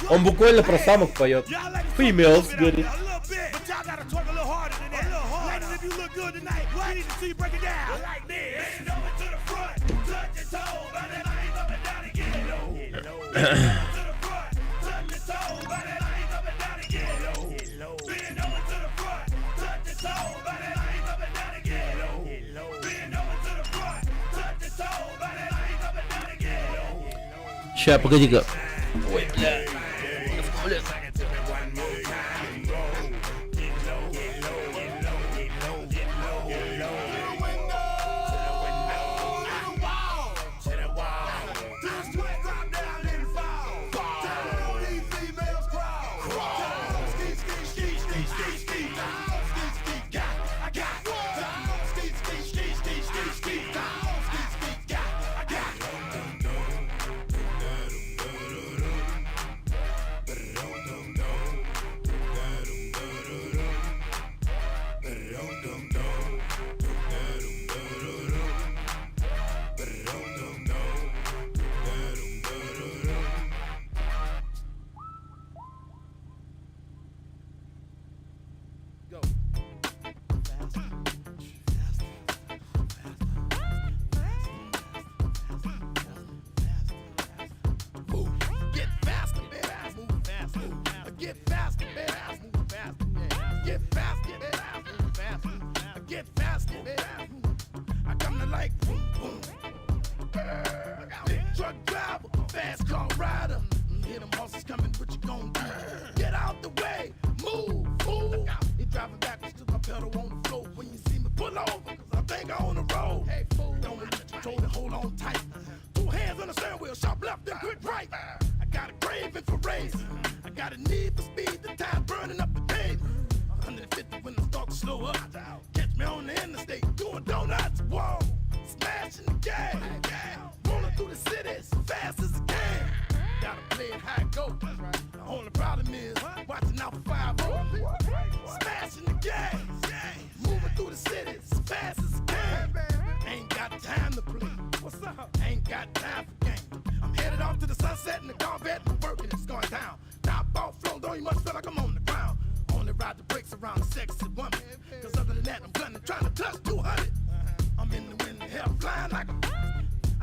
Speaker 1: Он буквально про самок поет. Females, говорит. Ща, погоди-ка. Ой, бля.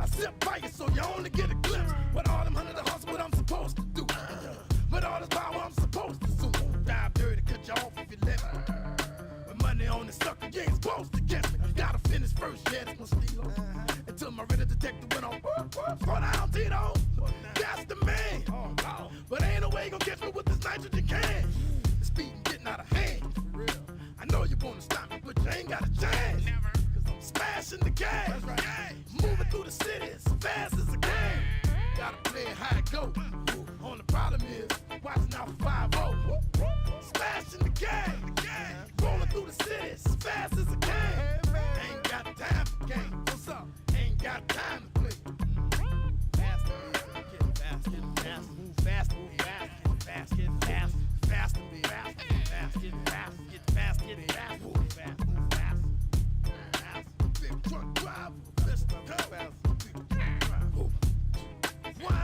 Speaker 8: I sit by you so you only get a glimpse. But all them 100 the hustle, what I'm supposed to do.
Speaker 2: ain't gonna catch me with this nitrogen can. The speeding getting out of hand. I know you wanna stop me, but you ain't got a chance. Cause I'm smashing the gas. Moving through the city as fast as I can. Gotta play it how it go. Only problem is watching out for 5-0. Smashing the gas. Rolling through the city as fast as I can. Ain't got time for games. What's up? Ain't got time to play. Faster, get faster, faster, move faster, move faster, fast, get fast, faster, be fast, fast, get fast, get fast, get fast, move fast, move fast, fast. Big truck driver, let's go fast. Big truck driver. Why?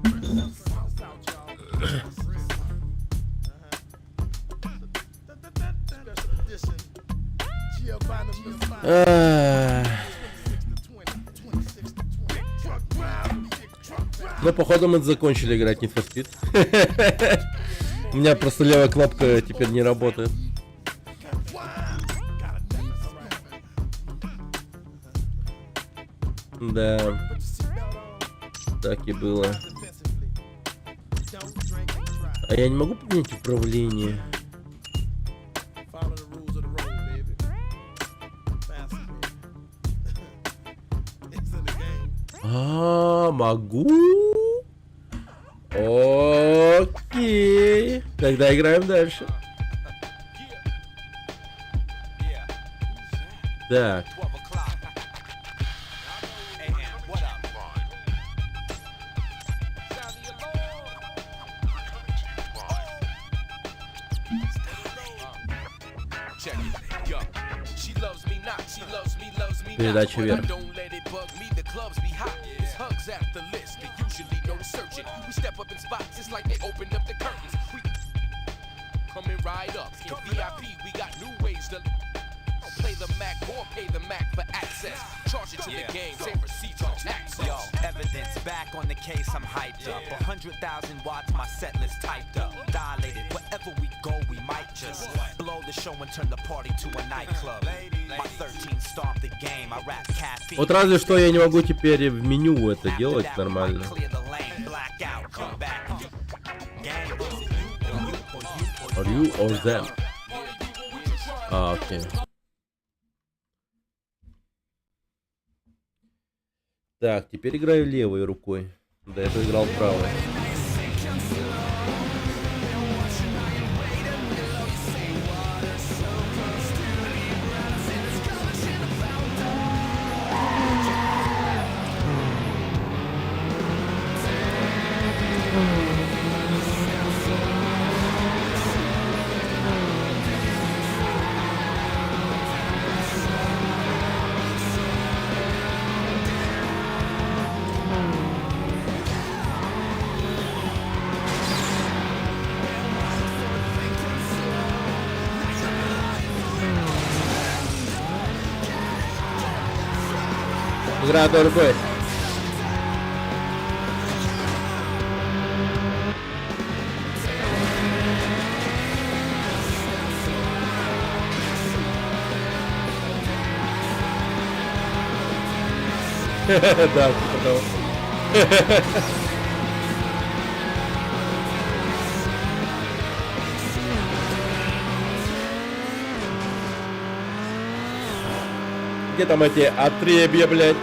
Speaker 2: Bounce out, y'all. Special edition. Giovanni Mizmani.
Speaker 1: Ну, походу, мы закончили играть Need for Speed. У меня просто левая кнопка теперь не работает. Да. Так и было. А я не могу поменять управление. А, могу? Окей. Тогда играем дальше. Так. Передача вверх.
Speaker 8: Play the Mac or pay the Mac for access. Charge it to the game, same receipts on access. Yo, evidence back on the case, I'm hyped up. 100,000 watts, my set list typed up. Dilated, wherever we go, we might just blow the show and turn the party to a nightclub. My 13 stomped the game, I rap caffeine.
Speaker 1: Вот разве что я не могу теперь в меню это делать нормально. Are you or them? А, окей. Так, теперь играю левой рукой. До этого играл правой. Игра одной рукой. Да, типа того. Где там эти отребья, блядь?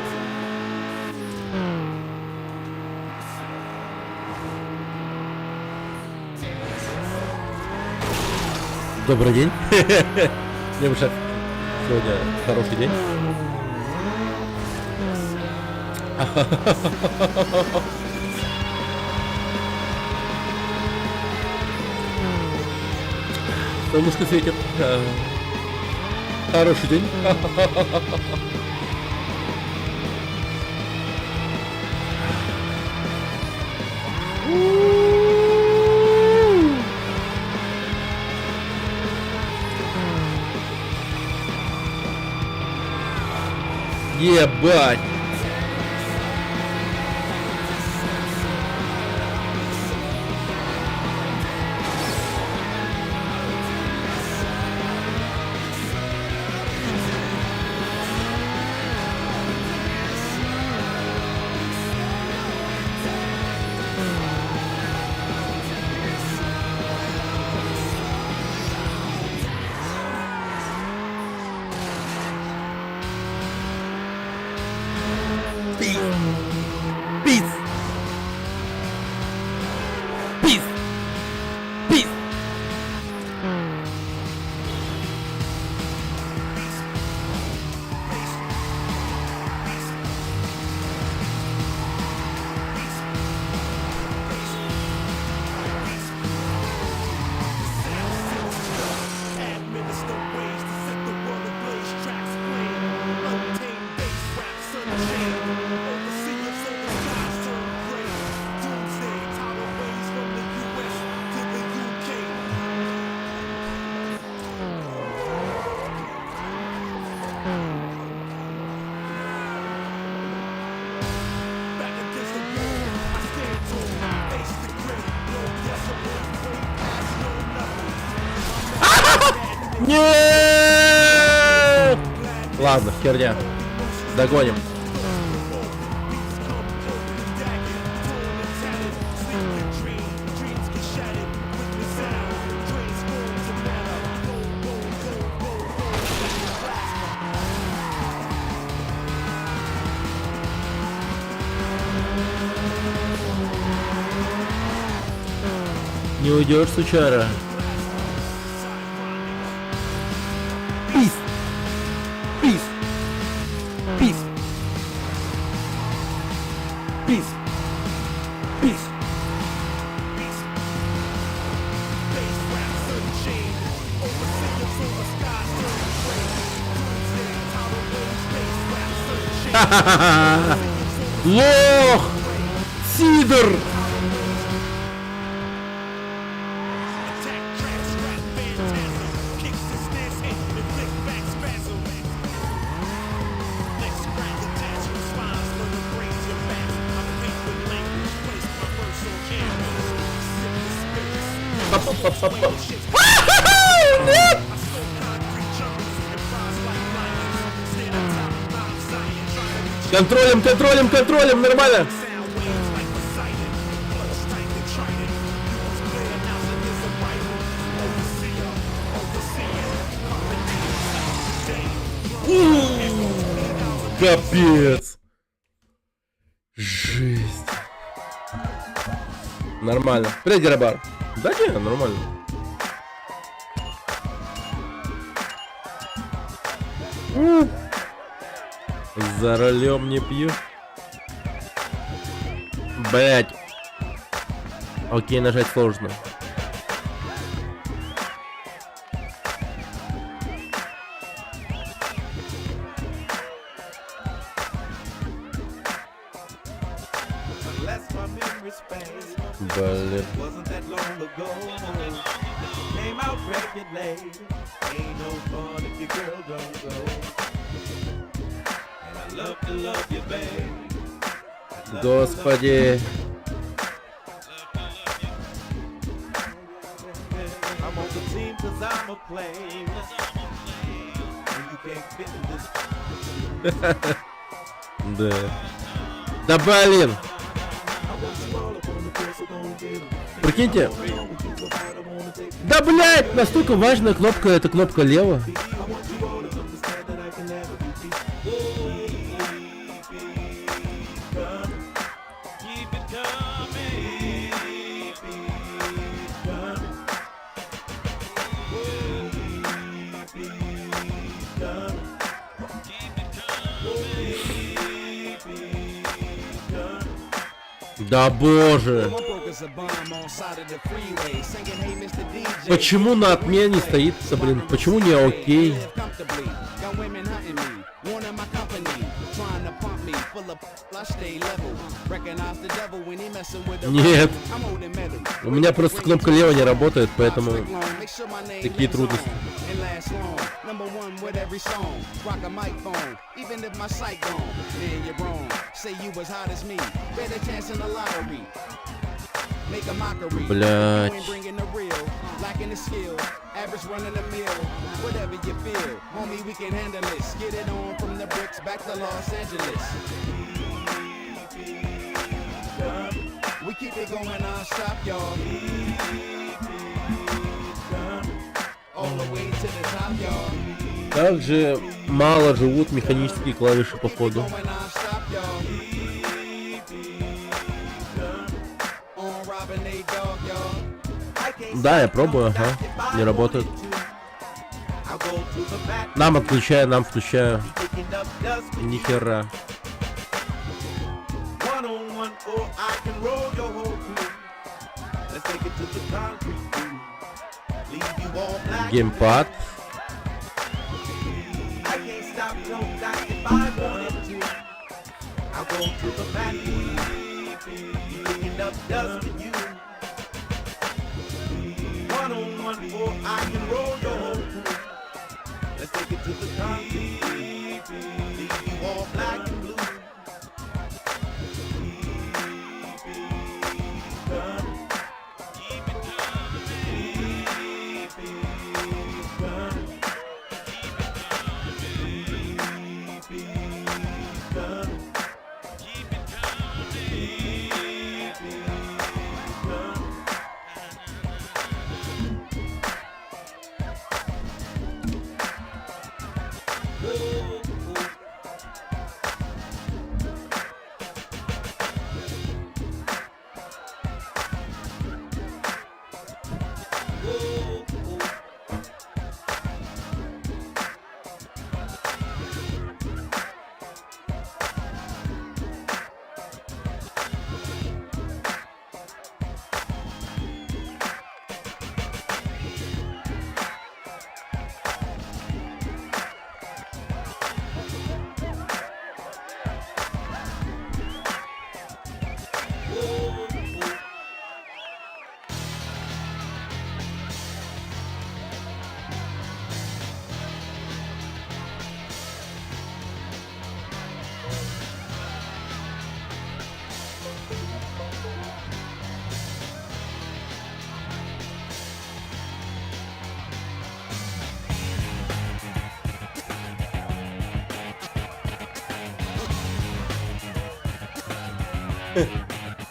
Speaker 1: Добрый день. Мне бы сегодня хороший день. Солнышко светит. Хороший день. Ебать! Нет! Ладно, херня. Догоним. Не уйдешь, сучара. Пис! Пис! Пис! Пис! Пис! Ха-ха-ха! Лох! Сидор! Нет! Контролем, контролем, контролем, нормально. Капец. Жесть. Нормально. Привет, Гарабар. Да не, нормально. За рулем не пью. Блять. Окей, нажать сложно. Блин. Господи. Да. Да блин. Прикиньте. Да блять, настолько важная кнопка, эта кнопка лево. Да боже. Почему на отмене стоит, блин? Почему не окей? Нет. У меня просто кнопка лево не работает, поэтому такие трудности. Блять. Как же мало живут механические клавиши по ходу. Да, я пробую, ага. Не работает. Нам отключаю, нам включаю. Нихера. Геймпад.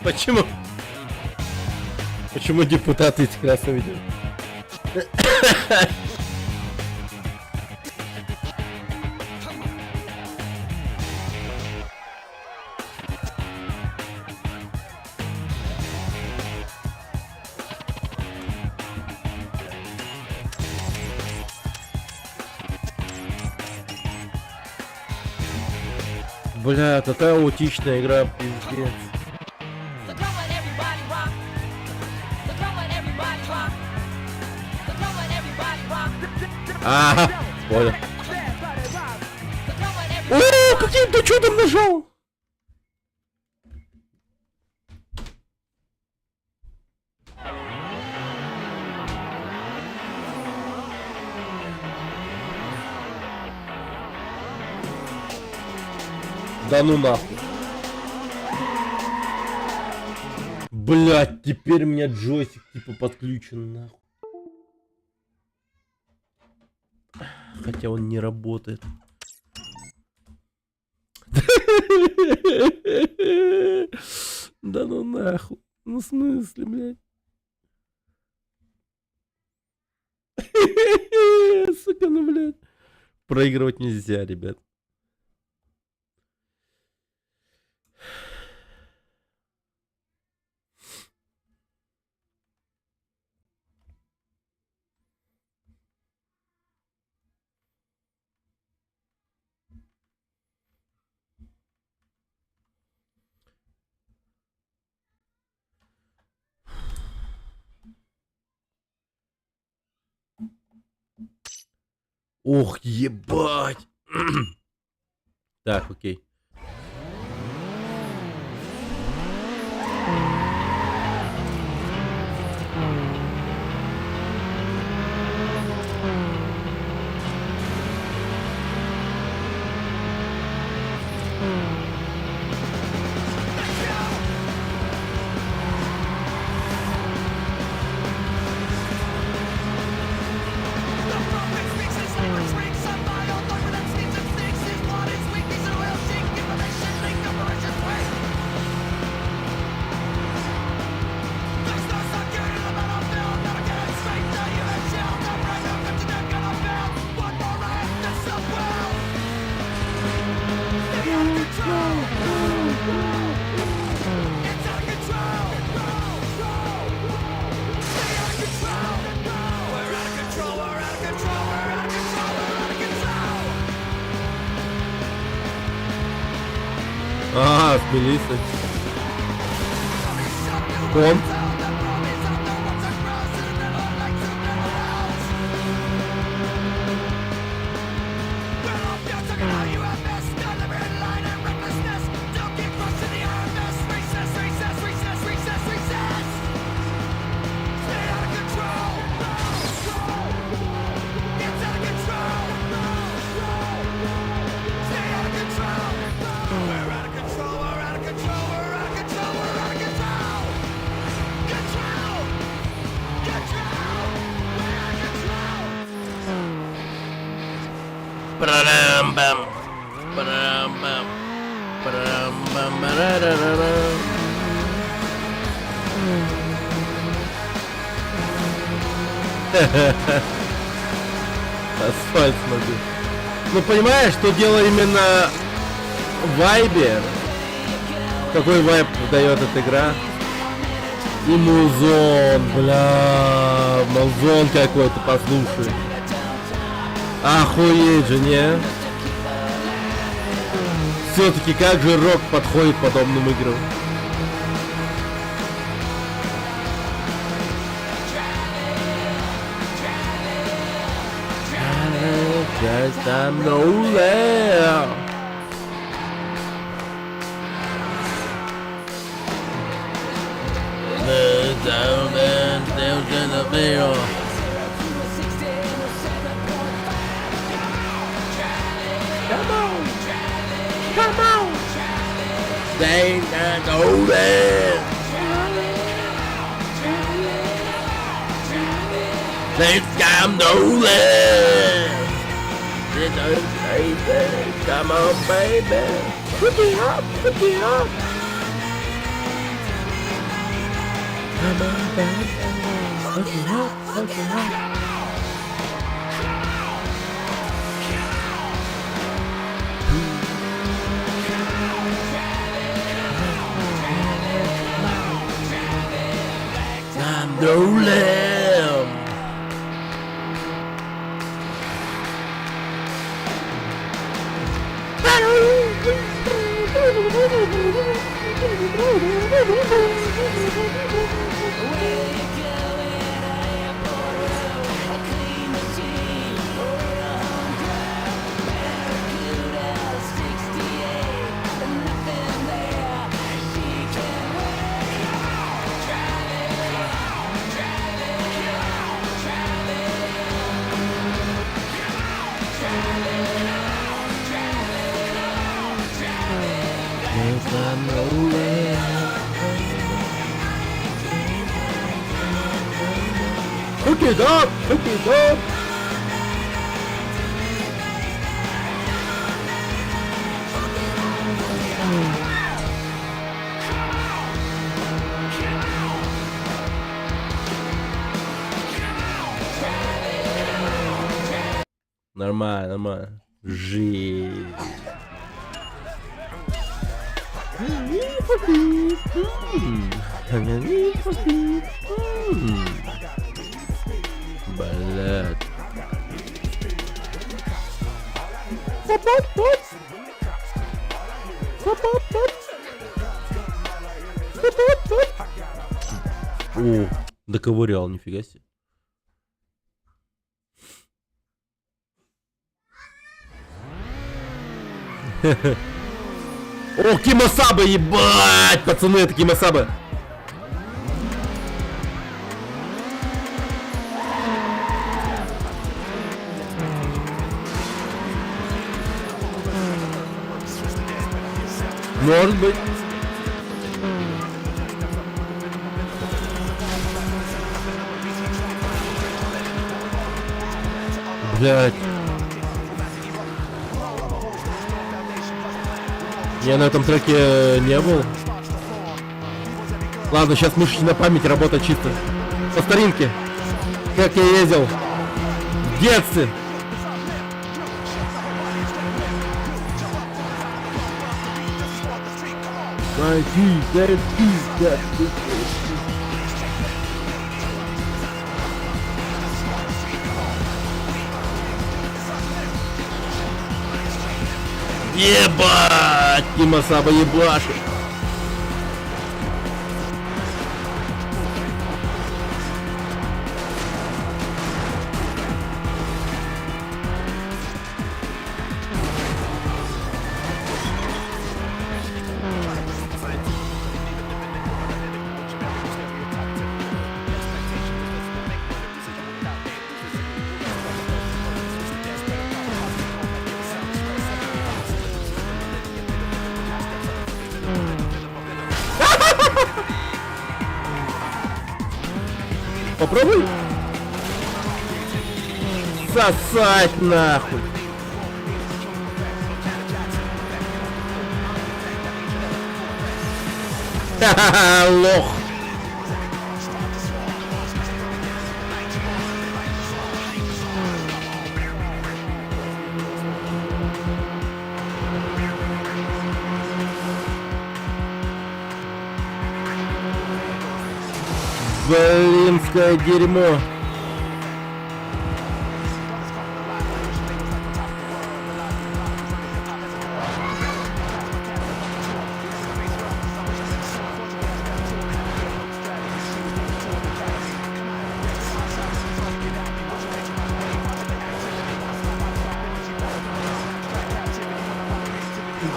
Speaker 1: Почему? Почему депутаты эти красные видео? Бля, какая аутичная игра, пиздец. Ага, понял. О, каким-то чудом нажал. Да ну нахуй. Блять, теперь у меня джойстик типа подключен нахуй. Хотя он не работает. Да ну нахуй. Ну в смысле, блядь? Сука, ну блядь. Проигрывать нельзя, ребят. Ох, ебать. Так, окей. А, в милиции. Он. Парам-бам. Парам-бам. Парам-бам-барарарарам. Асфальт смотри. Ну понимаешь, что дело именно в вайбе. Какой вайб дает эта игра? И музон, бля, музон какой-то, послушай. Охуеть же, не? Все-таки как же рок подходит подобным играм? Come on! They got golden! They got golden! Come on, baby! Put it up! Put it up! I'm the lamb. Hook it up! Hook it up! Нормально, нормально. Жизнь. Блядь. О, доковырял, нифига себе. О, Кимасаба, ебать! Пацаны, это Кимасаба. Может быть. Блядь. Я на этом треке не был. Ладно, сейчас мышечная память работает чисто. По старинке. Как я ездил. В детстве. Ебать! Кимасаба ебашит! Попробуй. Сосать нахуй. Ха-ха-ха, лох. Блинское дерьмо.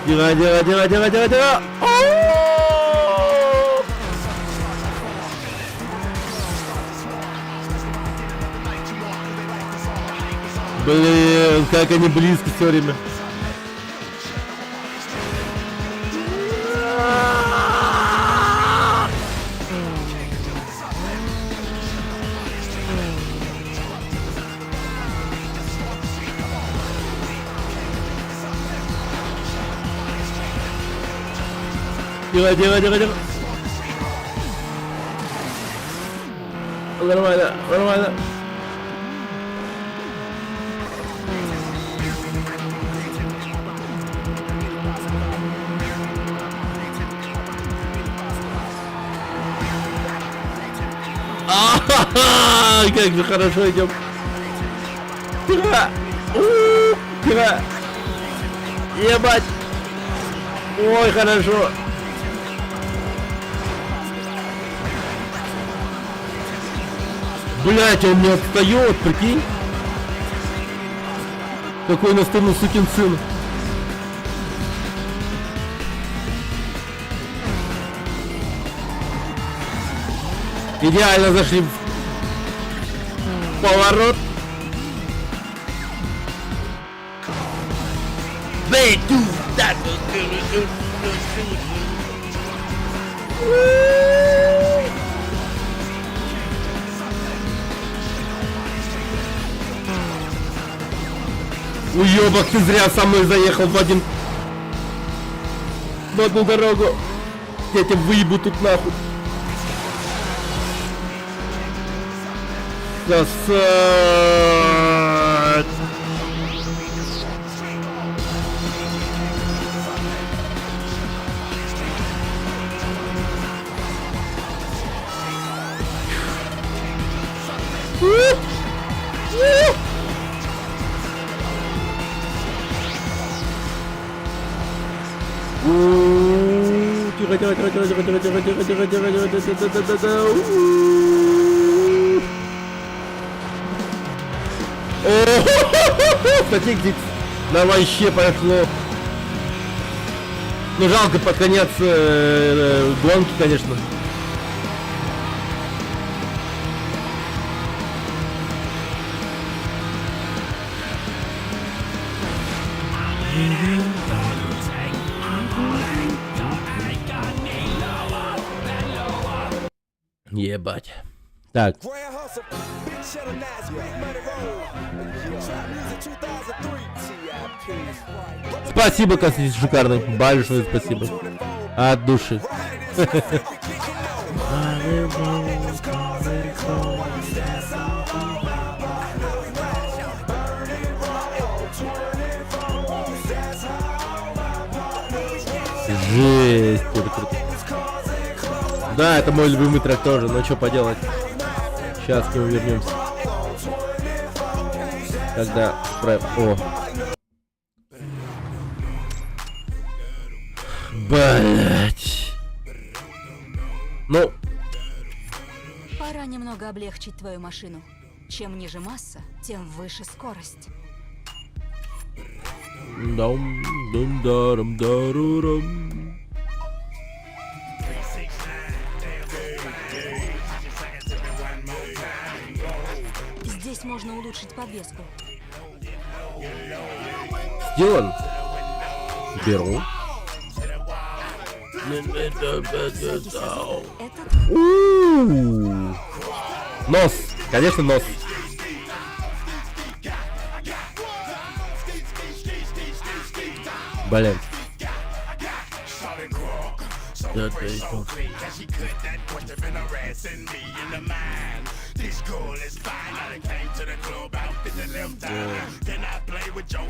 Speaker 1: Дела. Блин, как они близко все время. Делай. Нормально, нормально. А-ха-ха! Как же хорошо идем. Тихо! Тихо! Ебать! Ой, хорошо! Блять, он не отстает, прикинь? Какой настырный сукин сын. Идеально зашли в поворот. Уёбок, ты зря со мной заехал в одну дорогу. Я тебя выебу тут нахуй. Сосать. Тихо, тихо, тихо, тихо, тихо, тихо, тихо, тихо, тихо, тихо, тихо, тихо. Смотри, где на вообще пошло. Ну жалко под конец гонки, конечно. Ебать. Так. Спасибо, Константин Шикарный. Большое спасибо. От души. Жесть. Это круто. Да, это мой любимый трек тоже, но что поделать. Сейчас к нему вернемся. Когда справим. О. Блять. Ну.
Speaker 3: Пора немного облегчить твою машину. Чем ниже масса, тем выше скорость.
Speaker 1: Дам-дам-дарам-дарурам.
Speaker 3: Здесь можно улучшить подвеску.
Speaker 1: Сделан. Беру. Нос. Конечно, нос. Блин.
Speaker 2: This girl is fine. I done came to the club out in the left time. Can I play with your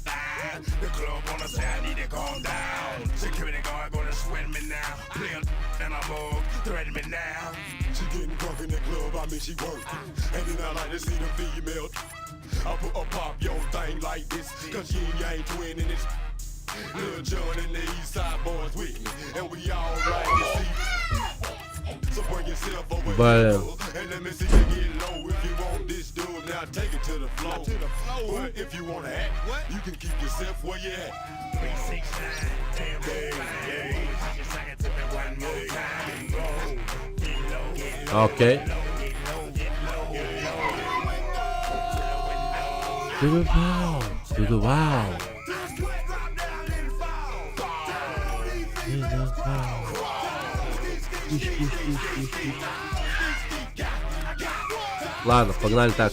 Speaker 2: line? The club wanna say I need to calm down. Security guard gonna sweat me now. Play a and a mug, threaten me now. She getting drunk in the club, I mean she working. And then I like to see the female. I put a pop your thing like this, cause you ain't twinning this. Lil' John and the East Side boys with me, and we all like to see. So bring yourself over here, and let me see you get low. If you want this dude, now take it to the floor. But if you wanna act, you can keep yourself where you at. 369, damn, yeah. Just sing it to me one more time. Get low, get low.
Speaker 1: Okay. To the wow. To the wow. Ладно, погнали так.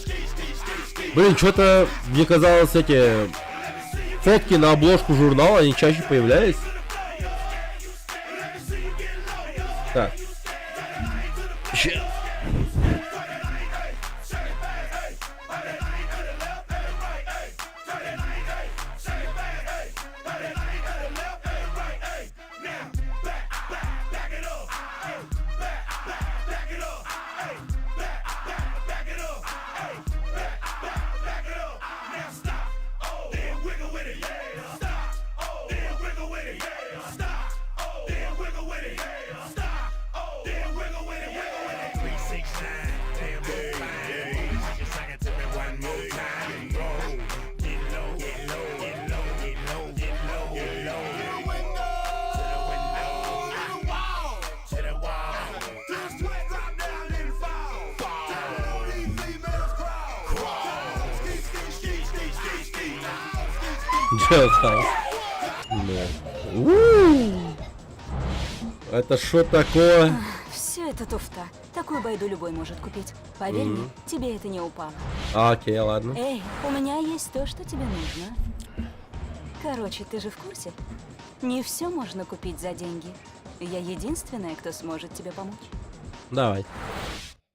Speaker 1: Блин, что-то мне казалось, эти фотки на обложку журнала, они чаще появлялись. Так. Jailhouse. Да. У-у-у. Это что такое?
Speaker 3: Все это туфта. Такую байду любой может купить. Поверь мне, тебе это не упало.
Speaker 1: Окей, ладно.
Speaker 3: Эй, у меня есть то, что тебе нужно. Короче, ты же в курсе? Не все можно купить за деньги. Я единственная, кто сможет тебе помочь.
Speaker 1: Давай.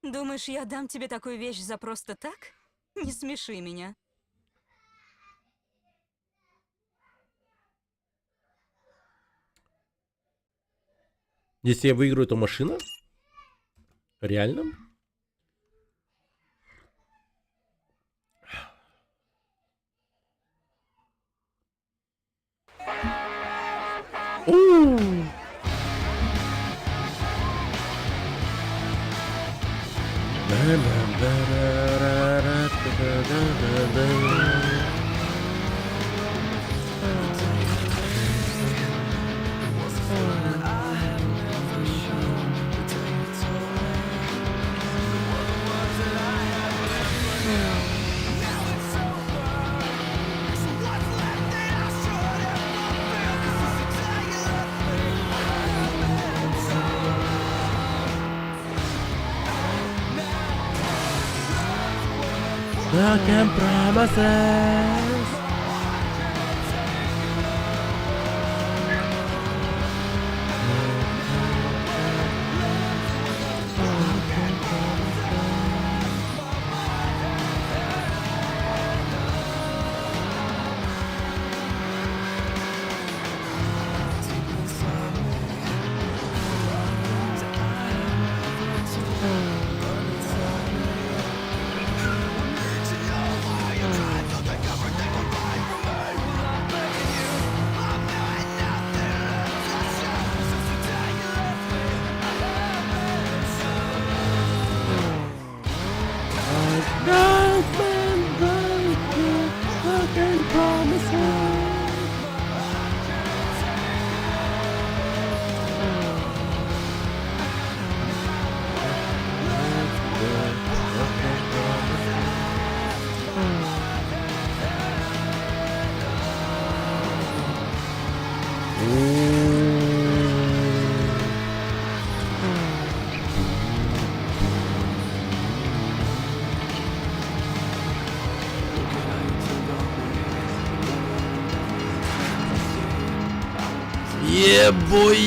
Speaker 3: Думаешь, я дам тебе такую вещь за просто так? Не смеши меня.
Speaker 1: Если я выиграю, то машина? Реально? Broken promises. Broken promises. Yeah, boy.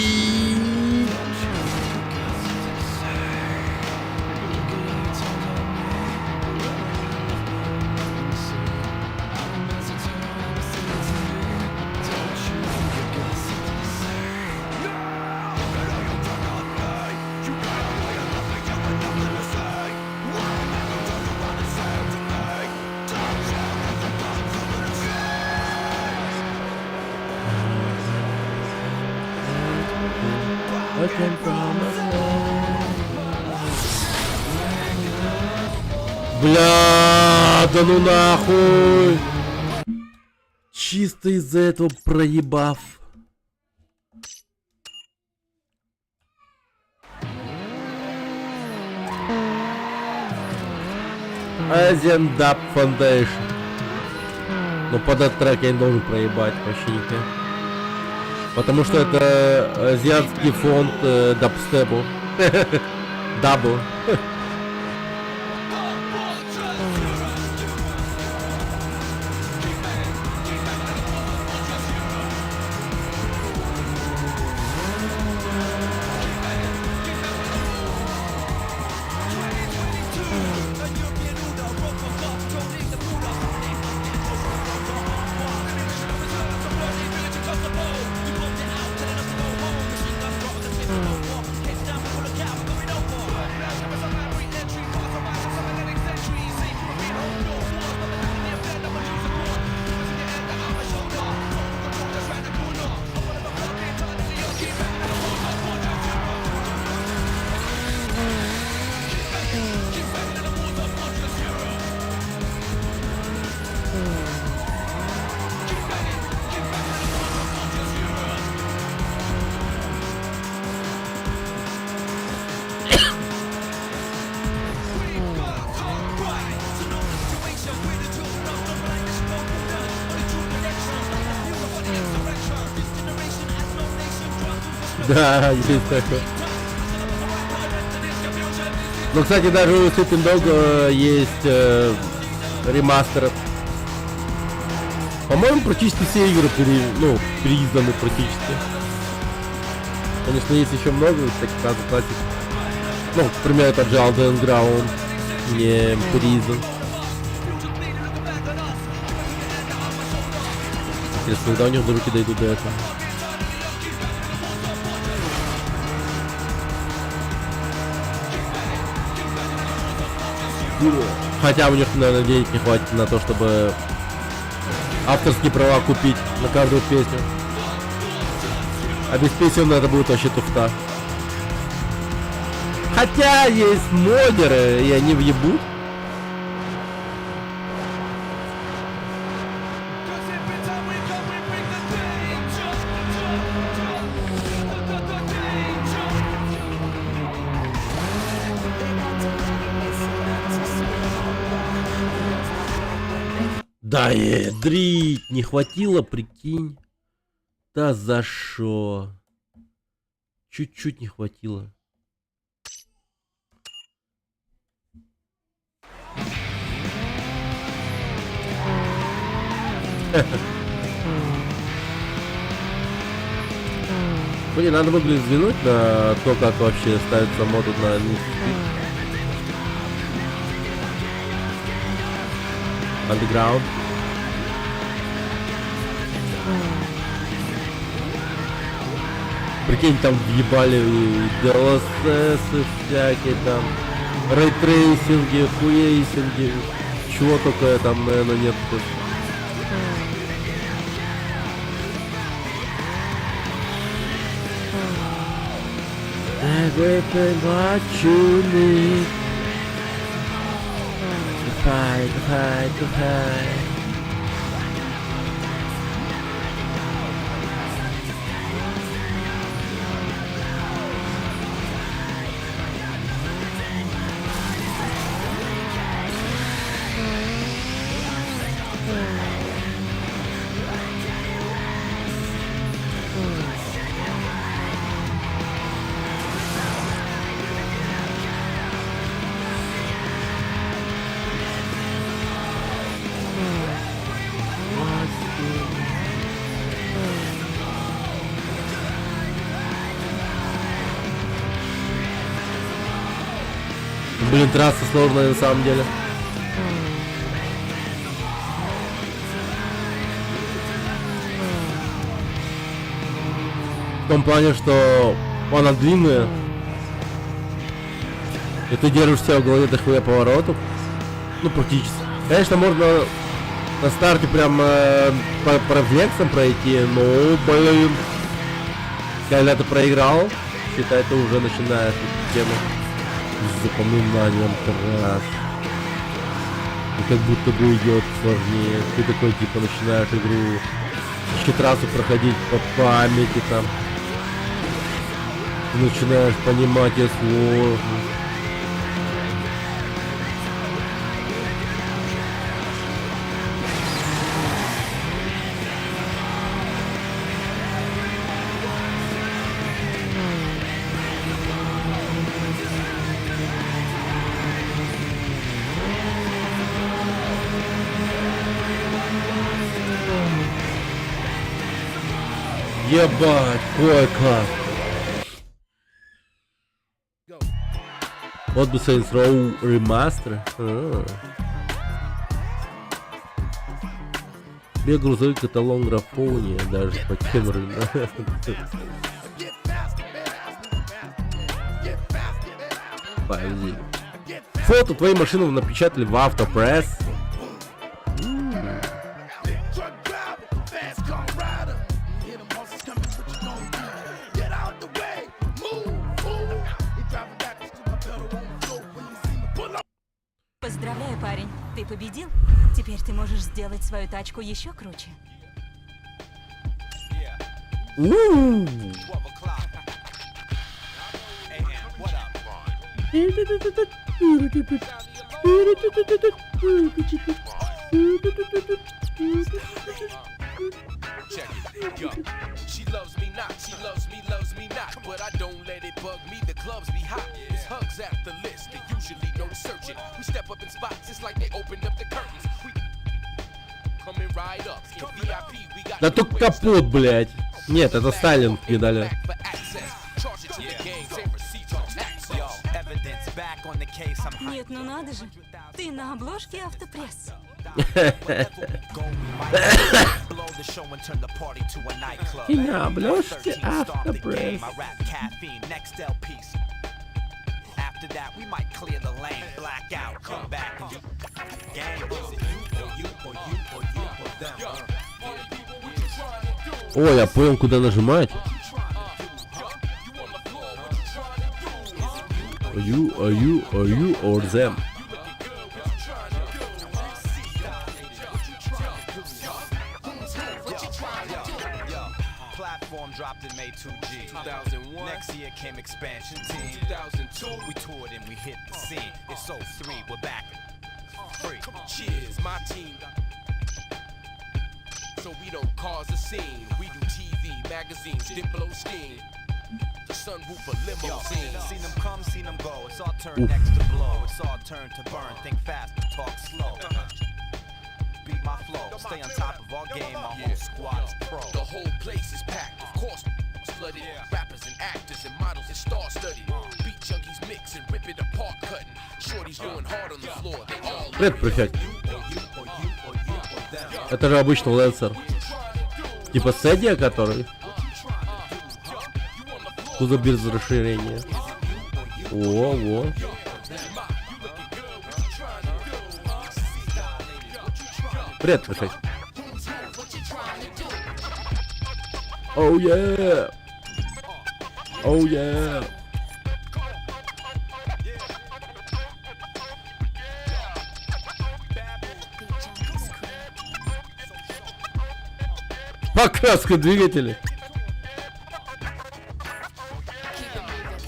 Speaker 1: Broken promises. Бля, да ну нахуй. Чисто из-за этого проебав. Asian Dub Foundation. Ну под этот трек я не должен проебать вообще никак. Потому что это азиатский фонд дабстепу. Дабу. Да, есть такое. Ну, кстати, даже у Sleeping Dog есть ремастер. По-моему, практически все игры переизданы практически. Конечно, есть еще много таких разных классик. Ну, к примеру, это же Elden Ground не переиздан. Интересно, когда у них до руки дойдут до этого. Хотя у них, наверное, денег не хватит на то, чтобы авторские права купить на каждую песню. Обеспеченно это будет вообще туфта. Хотя есть модеры, и они въебут. Да ядрить, не хватило, прикинь. Да за шо? Чуть-чуть не хватило. Блин, надо бы, взглянуть на то, как вообще ставится моды на Need for Speed Underground. Прикинь, там въебали DLSS всякие там, рейтрейсинги, хуейсинги, чего только там, наверное, нет. Everything what you need. Hide. Блин, трасса сложная на самом деле. В том плане, что она длинная. И ты держишь себя в голове до хуя поворотов. Ну, практически. Конечно, можно на старте прям по рефлексам пройти, но, блин. Когда ты проиграл, считай, ты уже начинаешь эту тему с запоминанием трасс. И как будто бы идет сложнее. Ты такой типа начинаешь игру еще трассу проходить по памяти там. Ты начинаешь понимать ее сложность. Ебать, ой, как. Вот бы Saints Row Remaster. Тебе грузовик каталог графония, даже по тем рынкам. Подожди. Фото твоей машины напечатали в Автопресс.
Speaker 3: Поздравляю, парень. Ты победил. Теперь ты можешь сделать свою тачку еще круче.
Speaker 5: Yeah. 12 o'clock. Hey, man, what up?
Speaker 8: Check it, yo. She loves me not, loves me not. But I don't let it bug me, the clubs be hot. It's hugs at the list, they usually no searching. We step up in spots, it's like they opened up the curtains. We coming right up. In VIP, we got
Speaker 1: Да тут капут, блядь. Нет, это Сталин в медалях.
Speaker 3: Нет, ну надо же. Ты на обложке Автопресс.
Speaker 1: И на обложке Автопресс.
Speaker 5: After that, we might clear the lane, black out, come back and do game.
Speaker 1: О, я понял, куда нажимать. You or them?
Speaker 5: Platform dropped in May 2G. 2001. Next year came expansion team. 2002. We toured and we hit the scene. It's 03. We're back. Free.
Speaker 8: Cheers, my team. So we don't cause a scene. We do TV, magazines, then blow steam. The sunroof of limousine.
Speaker 5: Seen them come, seen them go. It's our turn next to blow. It's our turn to burn. Think fast, talk slow. Beat my flow. Stay on top of our game. Our whole squad is pro.
Speaker 8: The whole place is packed, of course. Flooded. Rappers and actors and models and star-studded. Beat junkies mix and rip it apart, cutting. Shorties going hard on the floor. They all
Speaker 1: Привет, префект. Это же обычный Лэнсер. Типа Сэдия, который? Кузов без расширения. Во. Привет, префект. Oh yeah! Oh yeah! Покраска двигателей.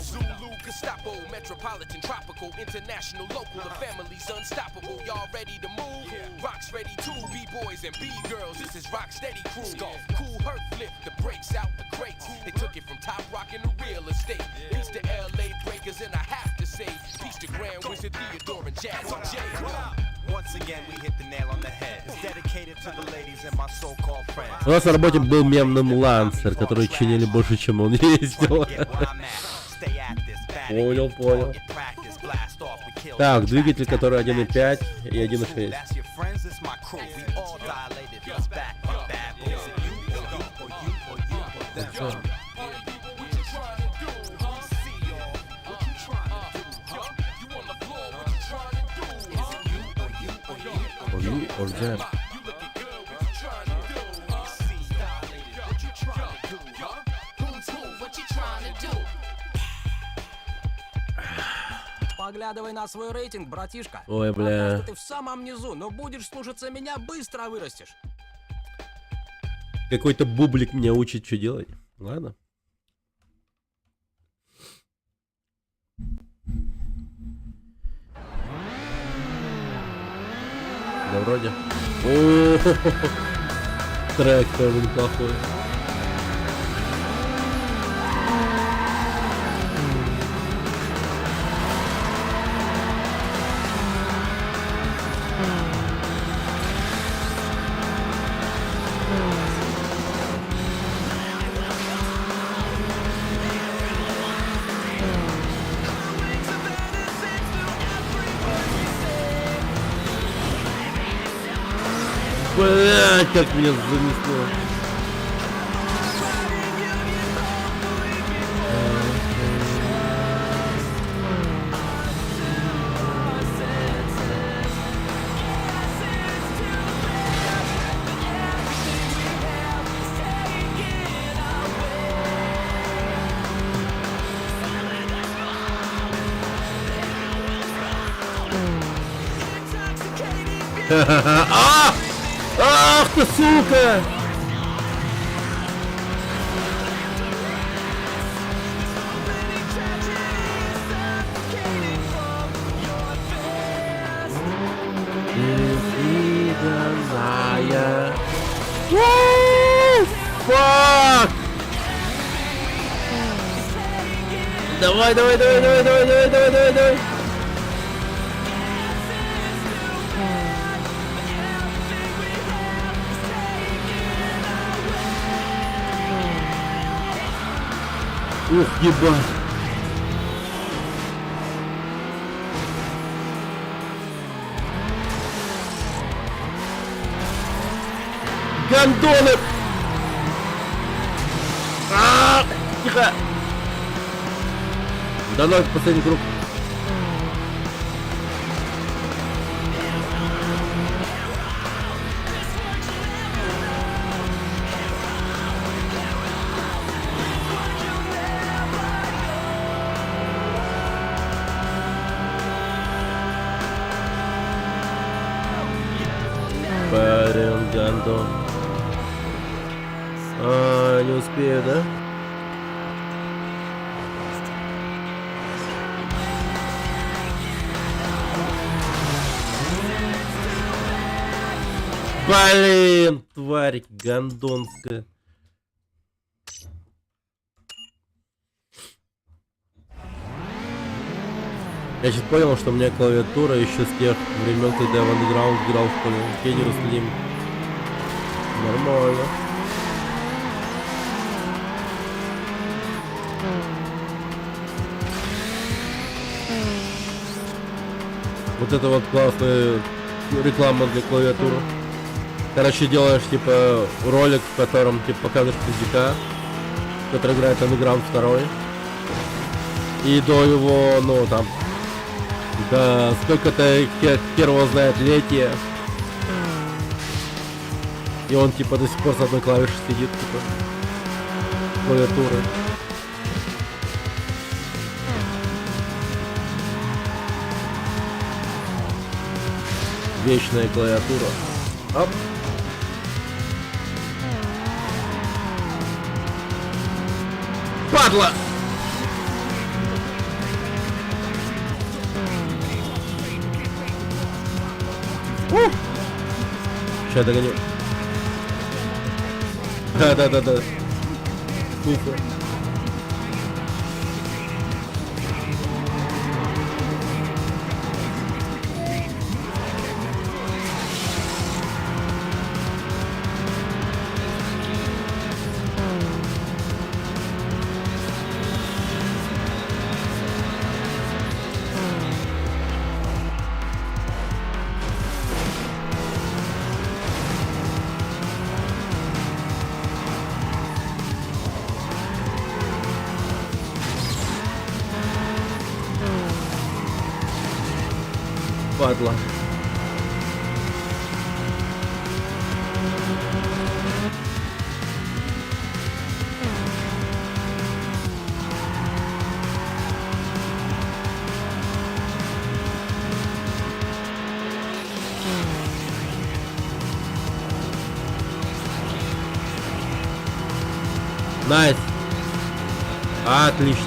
Speaker 8: Zulu, Gestapo, Metropolitan, Tropical, International, Local, the family's unstoppable. Y'all ready to move? Rock's ready too, B-boys and B-girls. This is Rock Steady Crew. Cool hurt flip, the brakes out the crates. They took it from Top Rock in the real estate. Peace to LA Breakers, and I have to say, peace to Grand Wizard Theodore and Jazzy J.
Speaker 5: Once again, we hit the nail on the head. It's dedicated to the ladies and my so-called friends.
Speaker 1: У нас на работе был мемным Лансер, который чинили больше, чем он ездил. Понял. Так, двигатель, который 1.5 и 1.6. Or them.
Speaker 6: Поглядывай на свой рейтинг, братишка.
Speaker 1: Ой, бля.
Speaker 6: Пока что ты в самом низу, но будешь слушаться меня, быстро вырастешь.
Speaker 1: Какой-то бублик меня учит, что делать. Ладно. Да вроде. О-хо-хо-хо. Трек тоже неплохой. Блять, как меня занесло. А! Ах ты, сука! Давай, давай, давай, давай, давай, давай, давай, давай, давай. Ух, ебать. Гандоны! Тихо! Да ну, последний круг. Парень, гандон. Не успею, да? Блин, тварь гандонская. Я сейчас понял, что у меня клавиатура еще с тех времен, когда я в Underground играл в Кеннеру Слим. Нормально. Вот это вот классная реклама для клавиатуры. Короче, делаешь типа ролик, в котором типа показываешь пиздюка, который играет Underground 2. И до его, ну там, да сколько-то первого знает летия. И он типа до сих пор с одной клавишей сидит, типа клавиатуры. Вечная клавиатура. Оп. Падла! Сейчас догоню. Да. Супер. Падла. Найс. Отлично.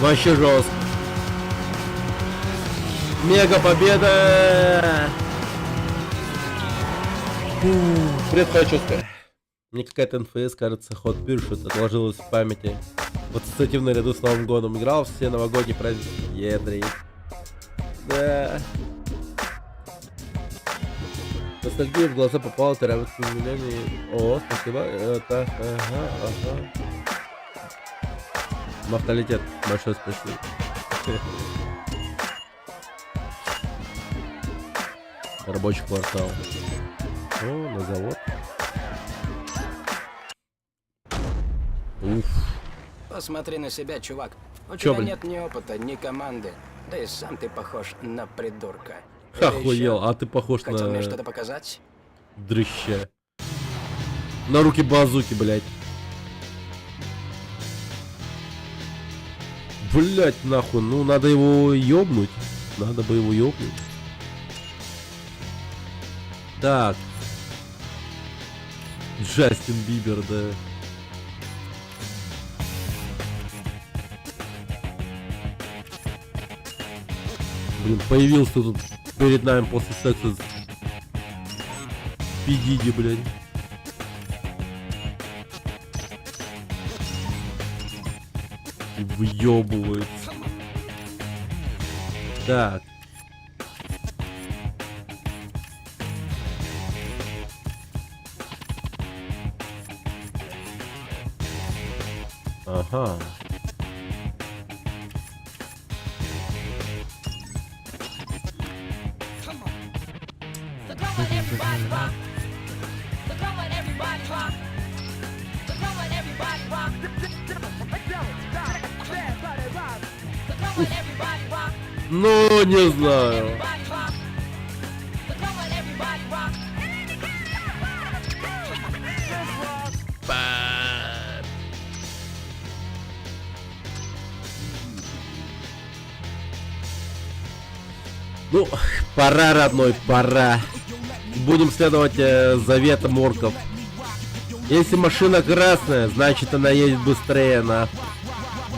Speaker 1: Вообще жестко. Мега победа! Привет, Хачуска. Мне какая-то НФС, кажется, ход пишут, отложилось в памяти. Вот, кстати, наряду с Новым годом играл все новогодние праздники. Едрый. Да. Ностальгия в глаза попала, ты нравится воспоминания. О, спасибо. Это, ага. Мавтолитет, большое спасибо. Рабочий квартал. О, на завод. Уф.
Speaker 6: Посмотри на себя, чувак. У
Speaker 1: Чё,
Speaker 6: тебя
Speaker 1: блин?
Speaker 6: нет ни опыта, ни команды. Да и сам ты похож на придурка. Или
Speaker 1: Охуел,
Speaker 6: ещё
Speaker 1: а ты похож
Speaker 6: хотел мне
Speaker 1: на
Speaker 6: что-то показать?
Speaker 1: дрыща. На руки базуки, блядь. Блять, нахуй, ну надо его ёбнуть. Надо бы его ёбнуть. Так. Джастин Бибер, да. Блин, появился тут перед нами после секса с Пи Диди, блядь. Въебывается. Так. Ага. Ну, не знаю. Ну, пора, родной, пора. Будем следовать заветам орков. Если машина красная, значит она едет быстрее, на.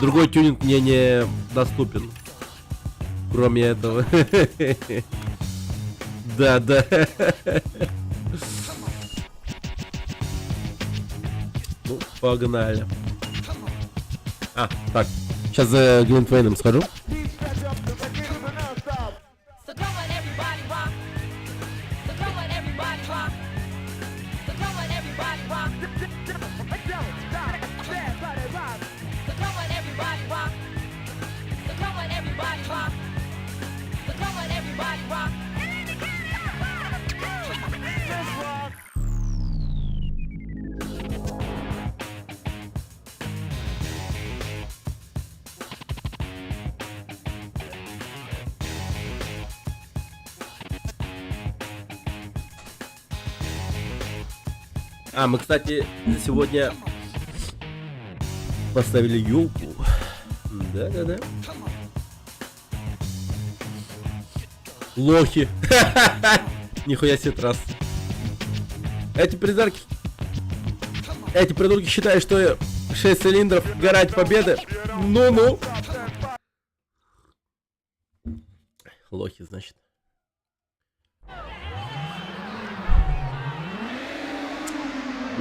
Speaker 1: Другой тюнинг мне не доступен. Кроме этого. Да, да. Ну, погнали. А, так. Сейчас за Глинтвейном схожу. А, мы, кстати, сегодня поставили елку. Да-да-да. Лохи. Нихуя себе трасс. Эти придурки считают, что 6 цилиндров гарантия победы. Ну-ну. Лохи, значит.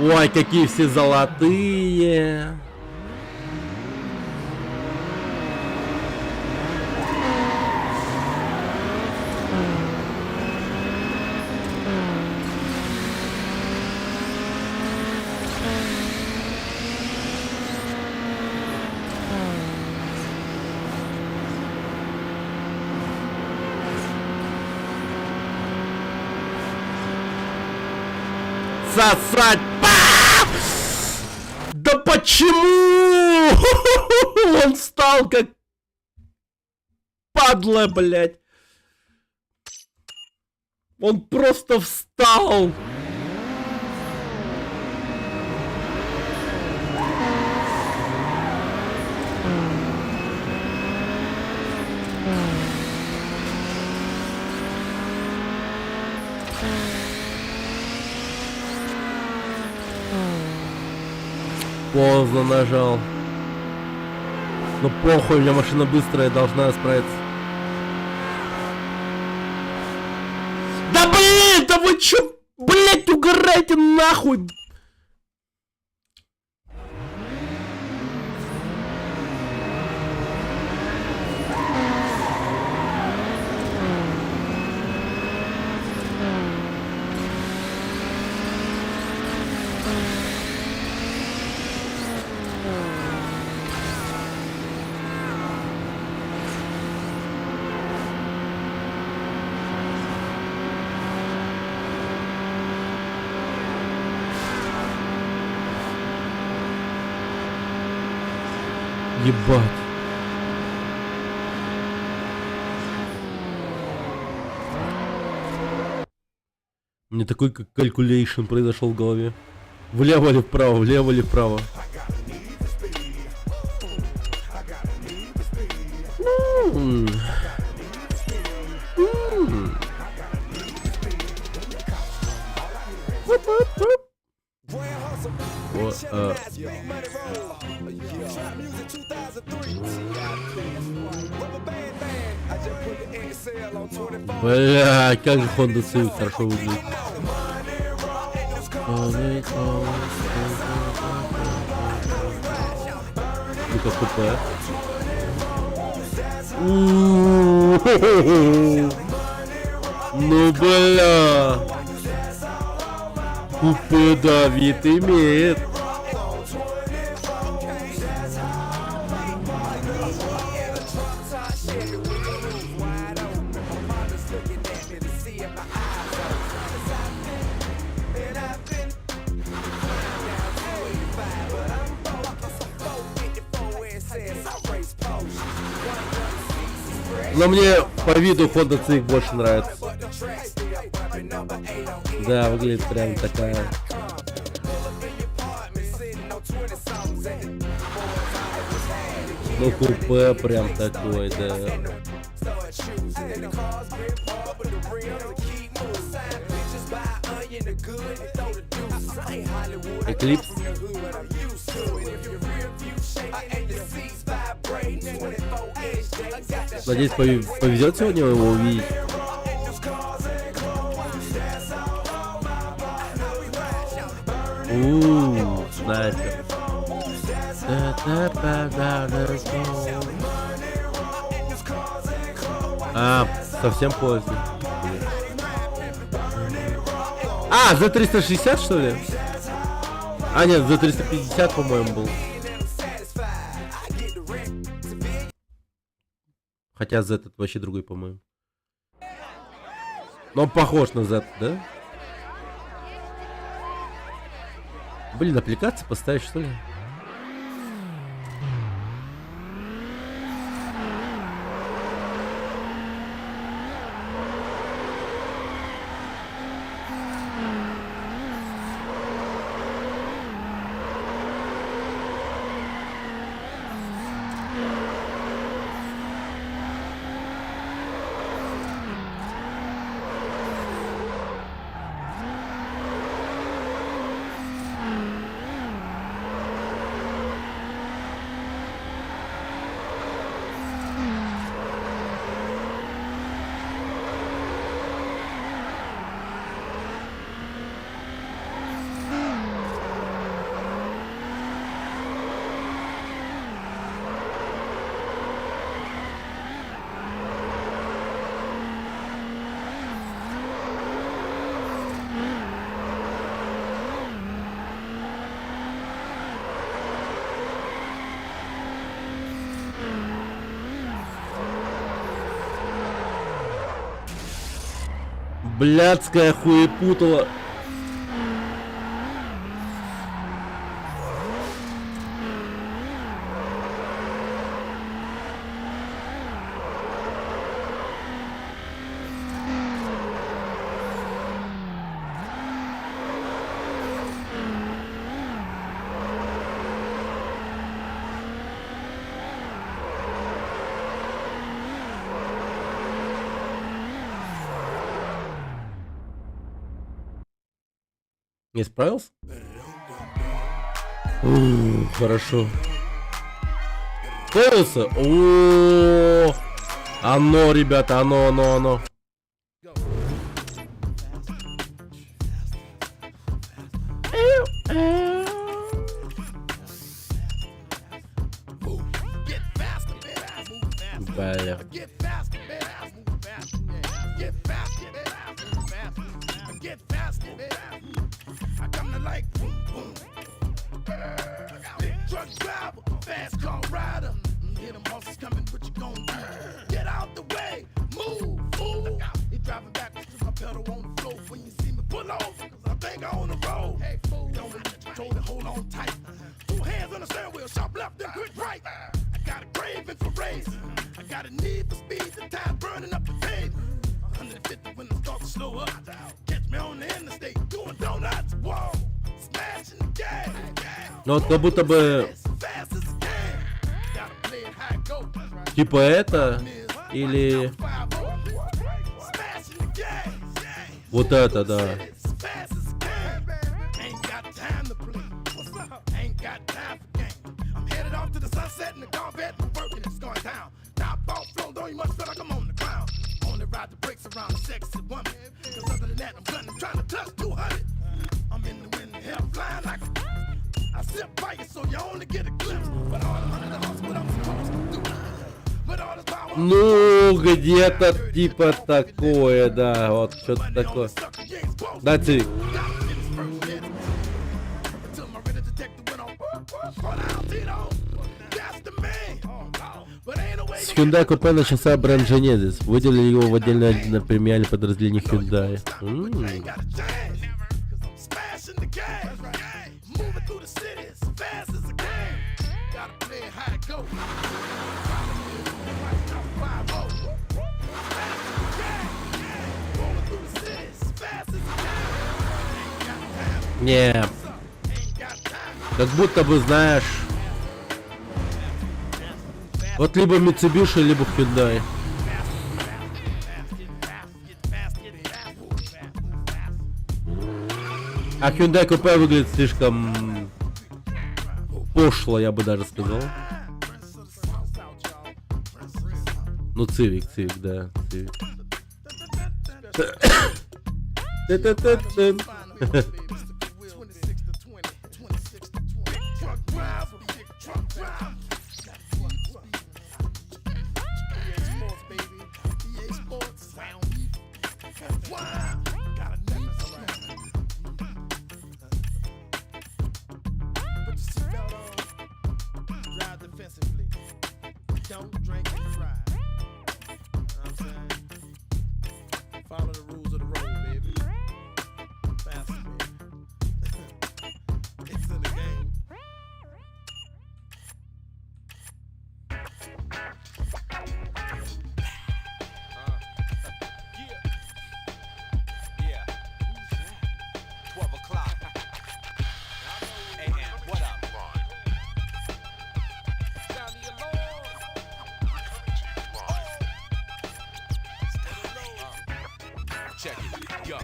Speaker 1: Ой, какие все золотые. Сосать! Да почему? Он встал как падла, блядь. Он просто встал. Поздно нажал. Ну похуй, у меня машина быстрая, должна справиться. Да блин, да вы чё, блять, угораете нахуй? Ебать. Мне такой калькулейшн произошел в голове. Влево или вправо, влево или вправо. Бля, как же Honda Civic хорошо выглядит. Ну-ка, купе. У-у-у-у-у-у. Ну, бля. Купе, да, вид имеет. Но мне по виду Honda Civic больше нравится. Да, выглядит прям такая. Ну, купе прям такой, да. Эклипс. Надеюсь, повезет сегодня его увидеть. Снайпер. А, совсем поздно. А, за 360 что ли? А, нет, за 350, по-моему, был. Хотя Z это вообще другой, по-моему. Но он похож на Z, да? Блин, аппликации поставить, что ли? Блядская хуепутала. Не справился? Хорошо. Справился? О, оно, ребята, оно. Бля. Ну вот как будто бы типа это или вот это, да.
Speaker 2: I sit by you so you only get a glimpse. But all the hundred hours, what I'm supposed to do. But all this power.
Speaker 1: Ну, где-то типа такое, да, вот что-то такое. Да, ты. С Hyundai Coupe начался бренд Genesis. Выделили его в отдельное премиальное подразделение Hyundai. Не, как будто бы, знаешь, вот либо Mitsubishi, либо Hyundai. А Hyundai Coupe выглядит слишком пошло, я бы даже сказал. Ну, Civic, да, Civic.
Speaker 4: Don't drink and drive. Know what I'm saying? Follow the rules of the road, baby. Faster, baby. It's in the game.
Speaker 5: Yeah. 12 o'clock. AM, what up? Sound the alarm.
Speaker 8: Check it, yo.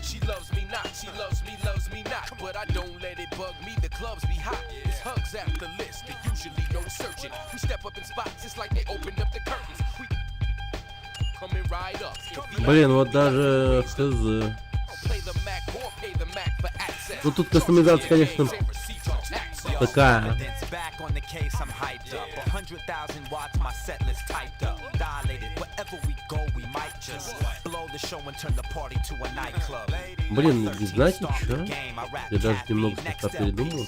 Speaker 8: She loves me not, she loves me not. But I don't let it bug me, the clubs be hot. It's hugs after list, they usually no searching. We step up in spots, it's like they opened up the curtains. We coming right up.
Speaker 1: Блин, вот даже хз.
Speaker 8: Play the Mac or pay the Mac for access.
Speaker 1: Ну тут кастомизация, конечно, такая.
Speaker 5: Back on the case, I'm hyped up. 100,000 watts, my set list typed up. Dilated, wherever we go, we might just blow the show and turn the party to a nightclub.
Speaker 1: Блин, знаете что? Я даже немного слегка передумал.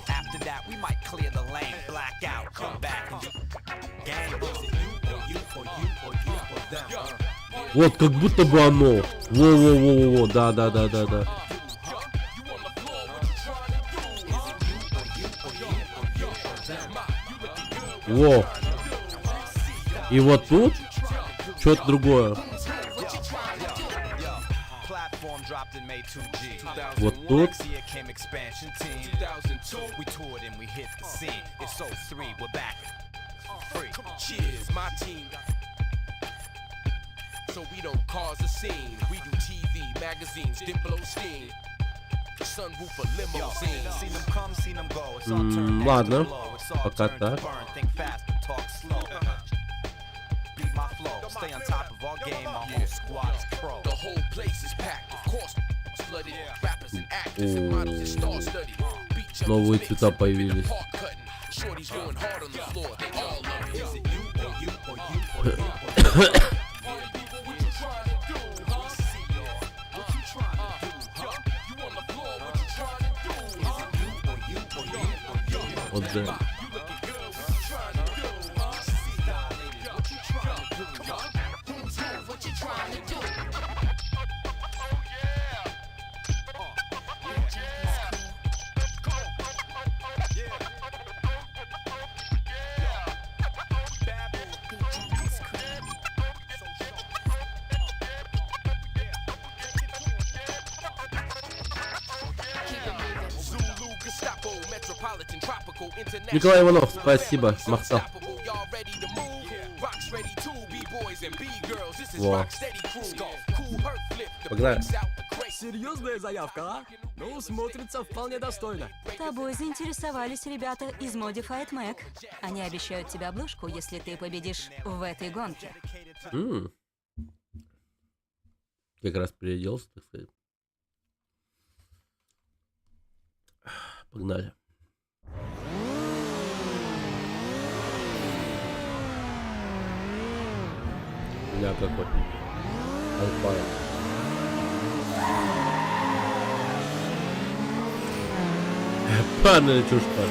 Speaker 5: After that, we might clear the lane, black out, come back and game.
Speaker 1: Вот как будто бы оно. Во-во-во-во, да. Во. И вот тут что-то другое. Вот тут.
Speaker 8: Cheers, my team. So we don't cause a scene. We do TV, magazines, then blow steam. Sunroof a limousine.
Speaker 5: Seen them come, seen them go. It's all turned next
Speaker 1: Ладно,
Speaker 5: to blow. It's all
Speaker 1: пока
Speaker 5: turned to
Speaker 1: так.
Speaker 5: burn. Think fast, but talk slow. Beat my flow, stay on top of our game. Our whole squad is pro.
Speaker 8: The whole place is packed, of course. Flooded rappers and actors and models and star-studded. Beat
Speaker 1: Новые
Speaker 8: jumpers,
Speaker 1: цвета появились.
Speaker 8: park cutting. Shorty's going hard on the floor. They all love it. Is it you or you or you or you or you?
Speaker 1: Вот да. Николай Иванов, спасибо, Махтал. Во. Погнали.
Speaker 7: Серьезная заявка, а? Ну, смотрится вполне достойно.
Speaker 3: Тобой заинтересовались ребята из Modified Mac. Они обещают тебе обложку, если ты победишь в этой гонке.
Speaker 1: Как раз переоделся, так сказать. Погнали. Бля, какой. Алпай. Пане чушпа.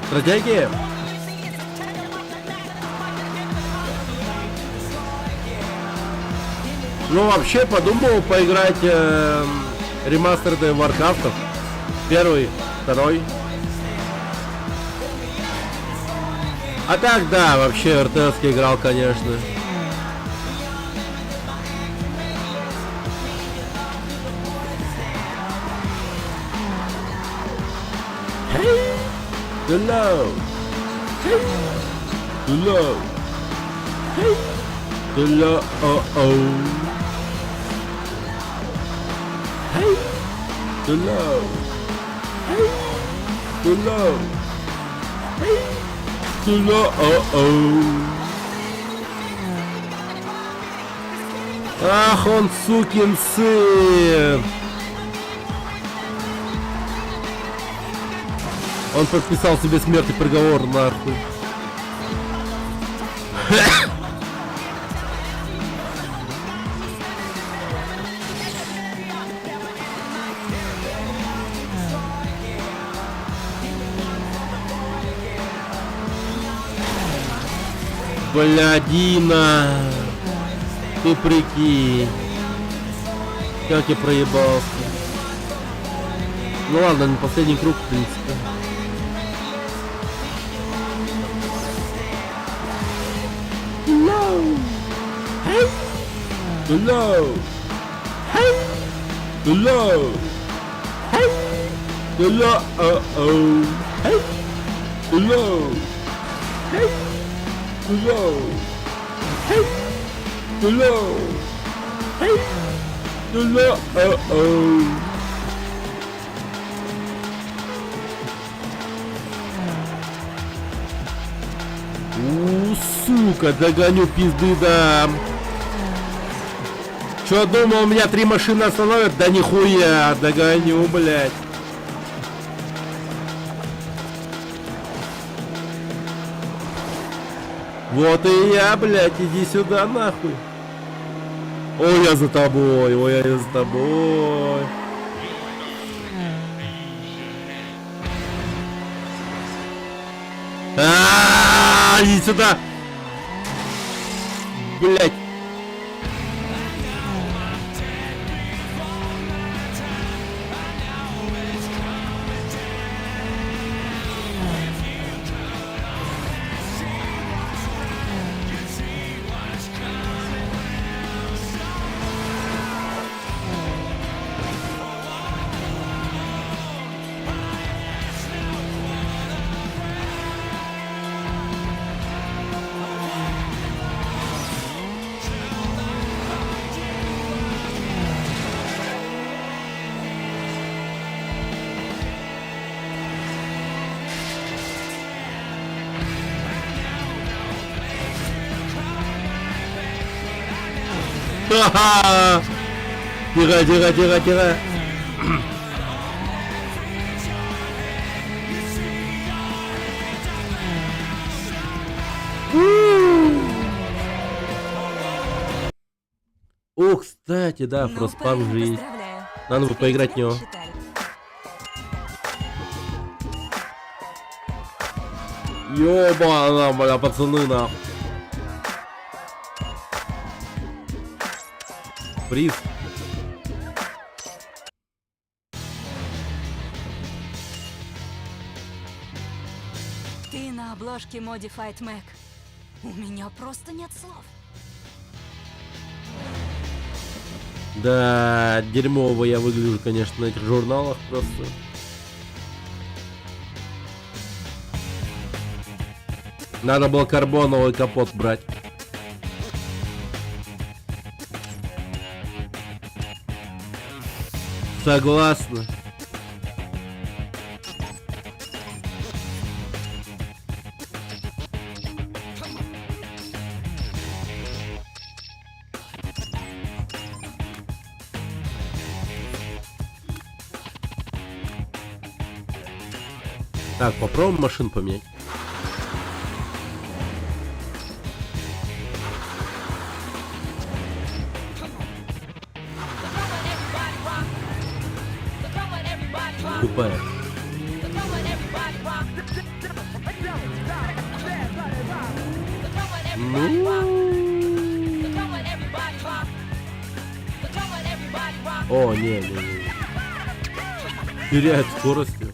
Speaker 1: Стратегия. Ну, вообще, подумал поиграть ремастеры Warcraft'ов. Первый, второй. А так, да, вообще РТС играл, конечно. Hello. Hello. Hello. Oh oh. Hey. Hello. Hey. Hello. Hey. Hello. Oh oh. Ах, он сукин сын. Он подписал себе смертный приговор, нахуй. Бля, Дина, ты прикинь, как я проебался. Ну ладно, не последний круг, в принципе. Hello. Hey. Hello. Hey. Hello. Hey. Hello. Oh. Hey. Hello. Hey. Hello. Hey. Hello. Hey. Hello. Oh. Сука, догоню, пизды дам. Чё, думал, у меня 3 машины остановят? Да нихуя, догоню, блядь. Вот и я, блядь, иди сюда, нахуй. Ой, я за тобой, ой, я за тобой. Иди сюда. Блять. Ха-ха! Тихо, тихо, тихо, тихо. О, кстати, да,
Speaker 3: Ну,
Speaker 1: Фростпанк
Speaker 3: парень,
Speaker 1: же есть.
Speaker 3: поздравляю.
Speaker 1: Надо бы
Speaker 3: Теперь
Speaker 1: поиграть в
Speaker 3: тебя
Speaker 1: него.
Speaker 3: посчитали.
Speaker 1: Ёбана, бля, пацаны, нахуй. Приз.
Speaker 3: Ты на обложке Modified Mac. У меня просто нет слов.
Speaker 1: Да, дерьмово я выгляжу, конечно, на этих журналах просто. Надо было карбоновый капот брать. Согласна. Так, попробуем машин поменять. Тупая. О, не. Теряет скорости.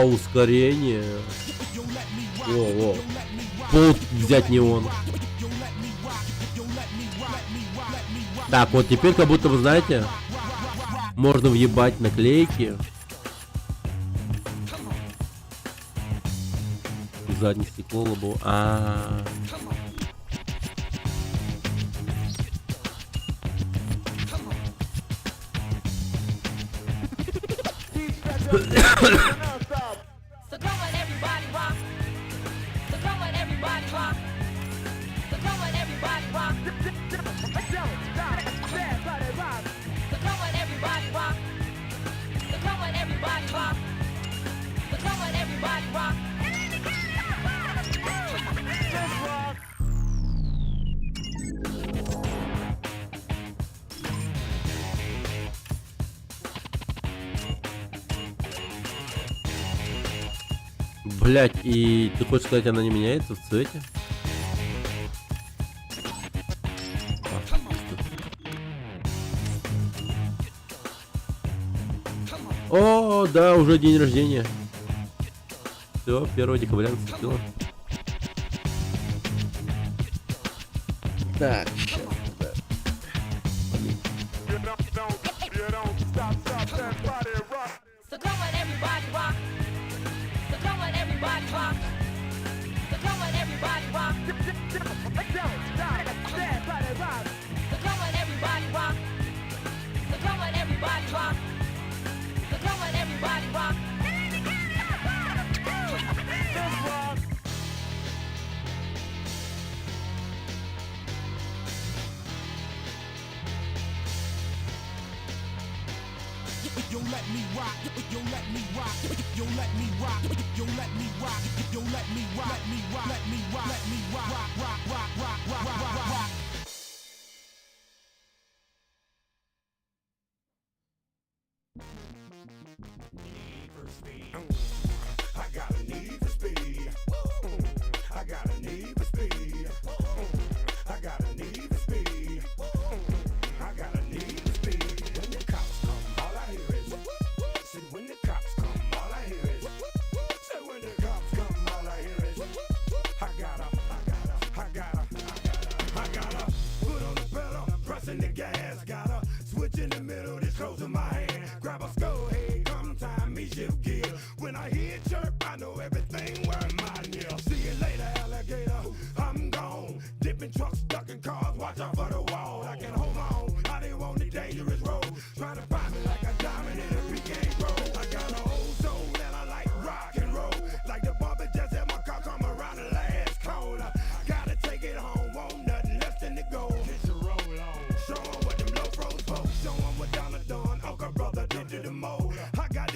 Speaker 1: Ускорение. Во. Пол взять не он. Так, вот теперь как будто, вы знаете, можно въебать наклейки. Заднее стекло лобово. Блять, и ты хочешь сказать, она не меняется в цвете? О, да, уже день рождения. Все, 1 декабря наступило. Так, сейчас.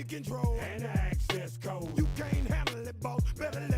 Speaker 8: Control and access code. You can't handle it, boss. Better let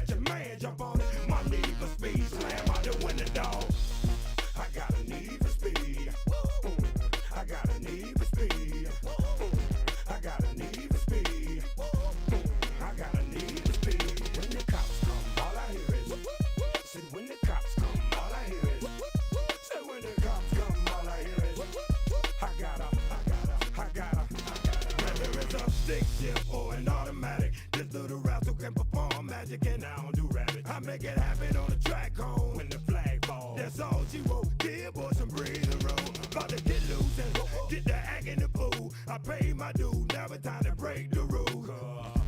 Speaker 2: magic and I don't do rabbit. I make it happen on the track home when the flag falls. That's all G-Wo did was some breathing room. About to get loose and get the act in the pool. I paid my due, now it's time to break the rules.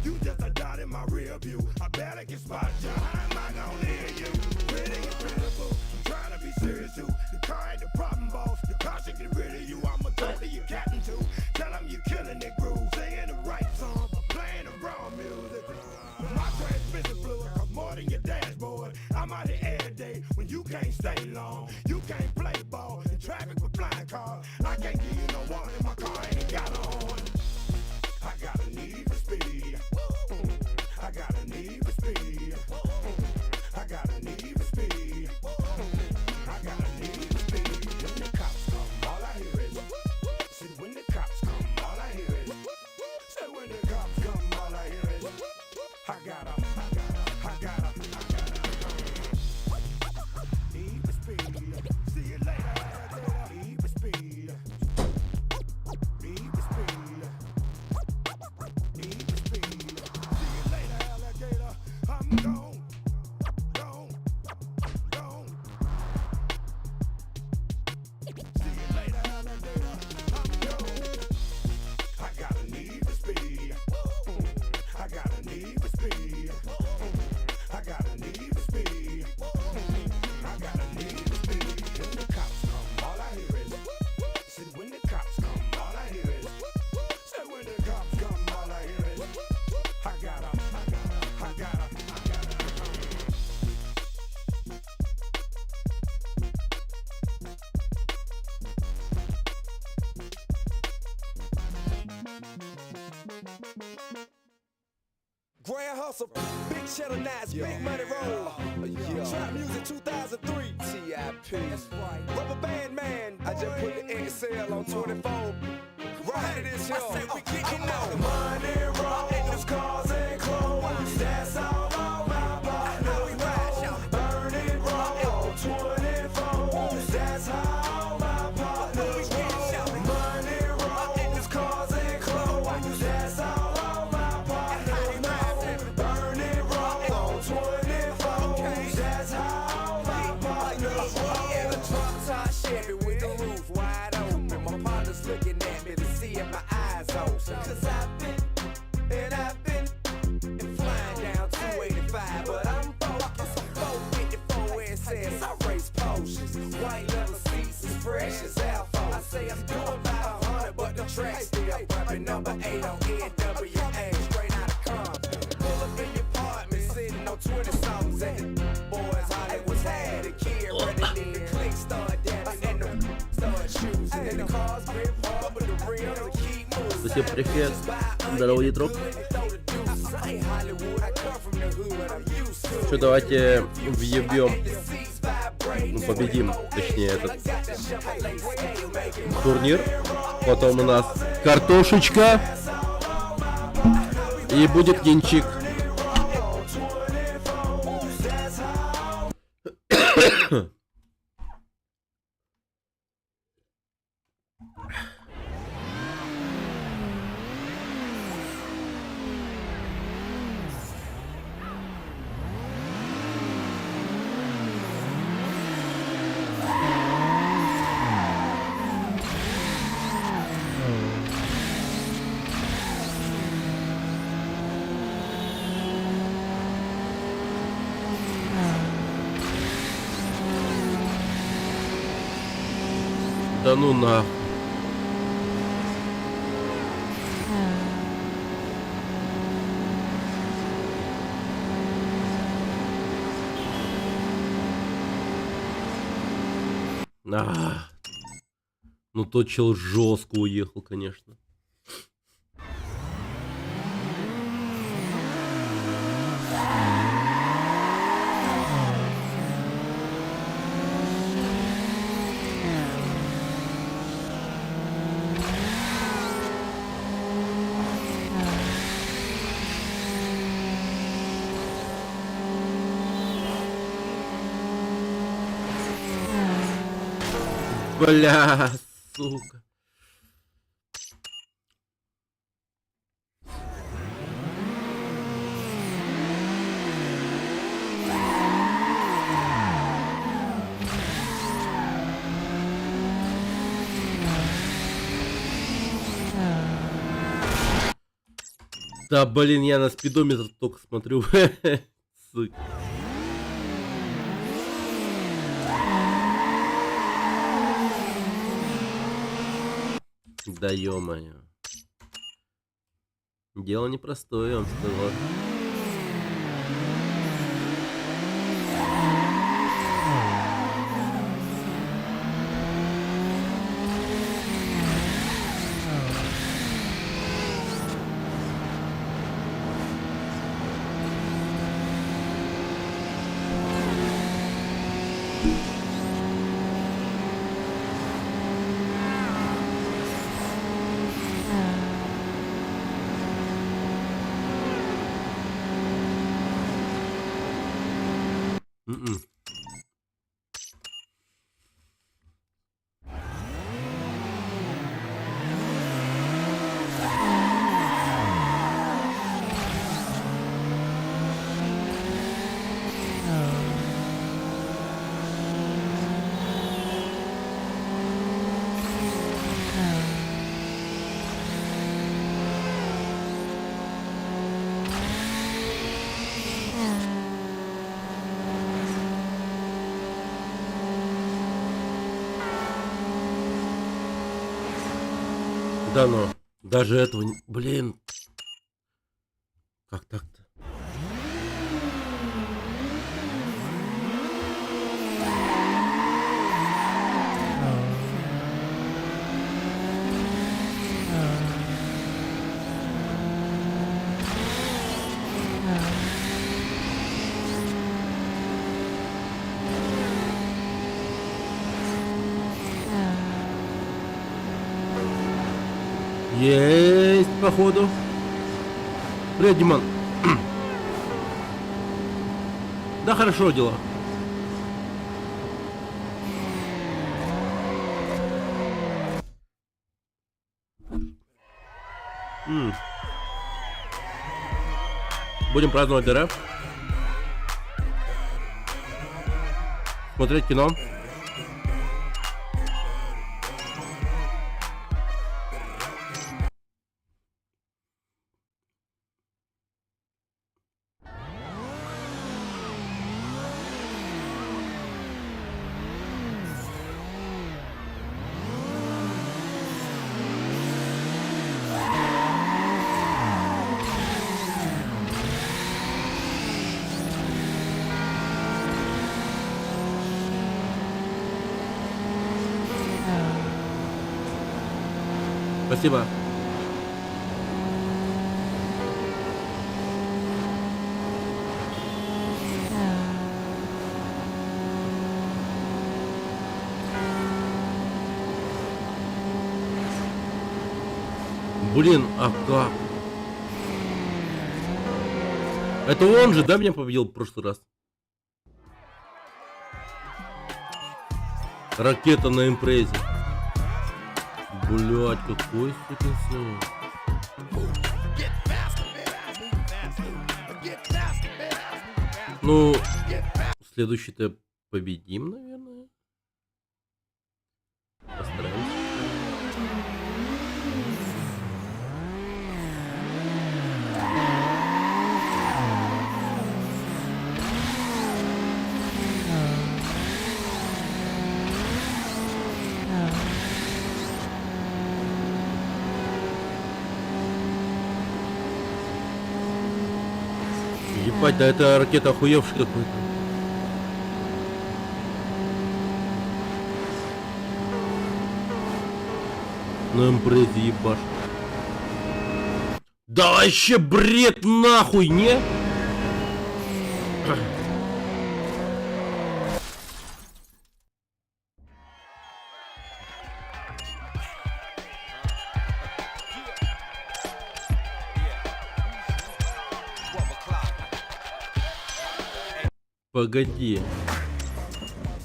Speaker 2: You just a dot in my rear view. I better get spot you. How am I gonna hear you? Pretty and pitiful. I'm trying to be serious too. The car ain't the problem, boss. The car should get rid of you. I'ma go to your captain too. Tell him you killing it groove. Singing the right song, playing the wrong music. My transmission fluid costs more than your dashboard. I'm out here every day when you can't stay long. You can't play ball in traffic with flying cars. I can't give you no one in my car ain't got a horn. I got a need for speed. I got a need for speed. I got a need for speed. I got a need for speed. When the cops come, all I hear is. Said when the cops come, all I hear is. Said when the cops come, all I hear is. I got a need for speed. See you later. Need for speed. Need for speed. Need for speed. See you later, alligator. I'm gone. Gone. Gone. See you later, alligator. I'm gone. I got a need for speed. I got a need for speed. I got a need for speed. I got a need for speed. When the cops come, all I hear is. Said when the cops come, all I hear is. Said when the cops come, all I hear is. I got a.
Speaker 8: Grand Hustle, Big Cheddar Nights, Big Money Roll. Trap Music 2003. T.I.P. That's right. Rubber Band Man. I just put the XL on 24. Right to this, yo. Come on. Money rolls, cars and clothes. That's all my partners know. Burning roll, 24. That's how my partners roll. Money rolls, cars and clothes. That's all my partners know. Burning roll, 24. That's how my partners roll. In a drop top Chevy with the roof wide open. My partner's looking at me to see if my eyes open. Cause I've been and flying down 285, but I'm focused. 454 and says I race potions. White leather seats as fresh as alpha. I say I'm doing about 100, but the track still bumping. Number 8 on NWA, straight out of Compton. Pull up in your apartment, sitting on 20 songs, and the boys Hollywood's had a kid running in. The click start dancing and the start choosing. And the cars grip hard, but the rims will keep moving.
Speaker 1: Спасибо, привет. Здорово, Ятрок. Что, давайте въебем, ну, победим, точнее, этот турнир. Потом у нас картошечка. И будет кинчик. Да ну нахуй. Ну тот чел жестко уехал, конечно. Бля, сука. Да блин, я на спидометр только смотрю. Сука. Да ё-моё. Дело непростое, я вам сказал. М-м. Да ну, даже этого не... Блин. Как так-то? Есть, походу. Привет, Димон. Да, хорошо дела. Будем праздновать ДР. Смотреть кино. Спасибо. Блин, а как? Это он же, да, меня победил в прошлый раз? Ракета на импрезе. Блять, какой сукин сын. Ну, следующий-то победим, наверное. Постараемся. Ебать, да это ракета охуевший какой-то. На импрезе ебаш. Да вообще бред нахуй, не? Погоди.